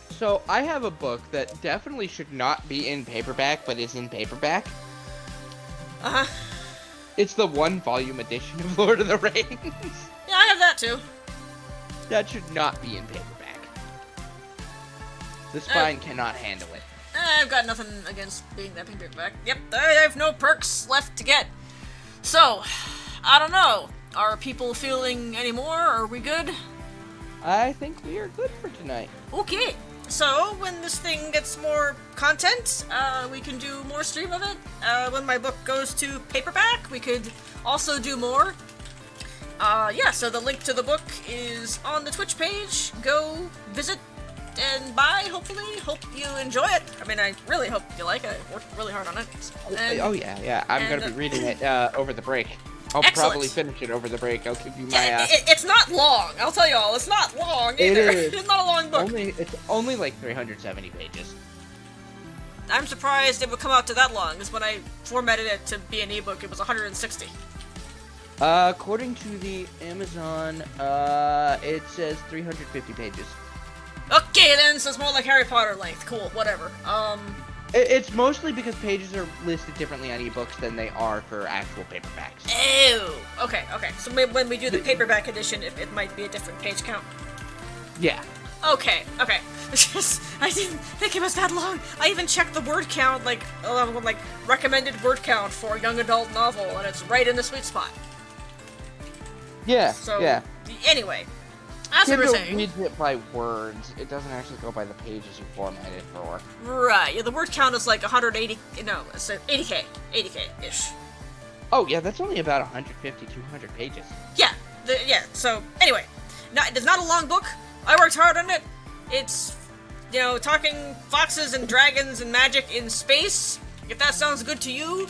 So I have a book that definitely should not be in paperback, but is in paperback. Uh-huh. It's the 1-volume edition of Lord of the Rings. Yeah, I have that too. That should not be in paperback. The spine cannot handle it. I've got nothing against being that paperback. Yep, I have no perks left to get. So, I don't know. Are people feeling any more? Are we good? I think we are good for tonight. Okay. So, when this thing gets more content, we can do more stream of it. When my book goes to paperback, we could also do more. Yeah, so the link to the book is on the Twitch page. Go visit and buy, hopefully. Hope you enjoy it. I mean, I really hope you like it. I worked really hard on it. And, oh, yeah. I'm going to be reading it over the break. I'll Excellent. probably finish it over the break. I'll give you my... Yeah, it's not long. I'll tell you all. It's not long either. It is. It's not a long book. It's only like 370 pages. I'm surprised it would come out to that long, because when I formatted it to be an ebook, it was 160. According to the Amazon, it says 350 pages. Okay then, so it's more like Harry Potter length. Cool, whatever. It's mostly because pages are listed differently on ebooks than they are for actual paperbacks. Oh, okay. So maybe when we do the paperback edition, it might be a different page count. Yeah. Okay. It's just, I didn't think it was that long. I even checked the word count, like recommended word count for a young adult novel, and it's right in the sweet spot. Yeah. So, yeah. Anyway, as we were Kindle saying, reads it by words. It doesn't actually go by the pages you format it for. right? Yeah, the word count is like 180. No, it's 80k ish. Oh yeah, that's only about 150, 200 pages. Yeah. So anyway, it's not a long book. I worked hard on it. It's, talking foxes and dragons and magic in space. If that sounds good to you,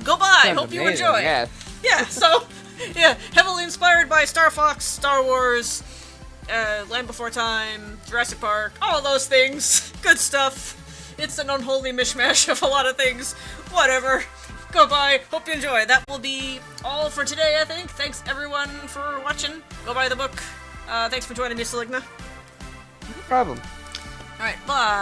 go buy. Sounds Hope you amazing, enjoy. yes. Yeah, so, heavily inspired by Star Fox, Star Wars, Land Before Time, Jurassic Park, all those things. Good stuff. It's an unholy mishmash of a lot of things. Whatever. Go buy. Hope you enjoy. That will be all for today, I think. Thanks, everyone, for watching. Go buy the book. Thanks for joining me, Saligna. No problem. Alright, bye.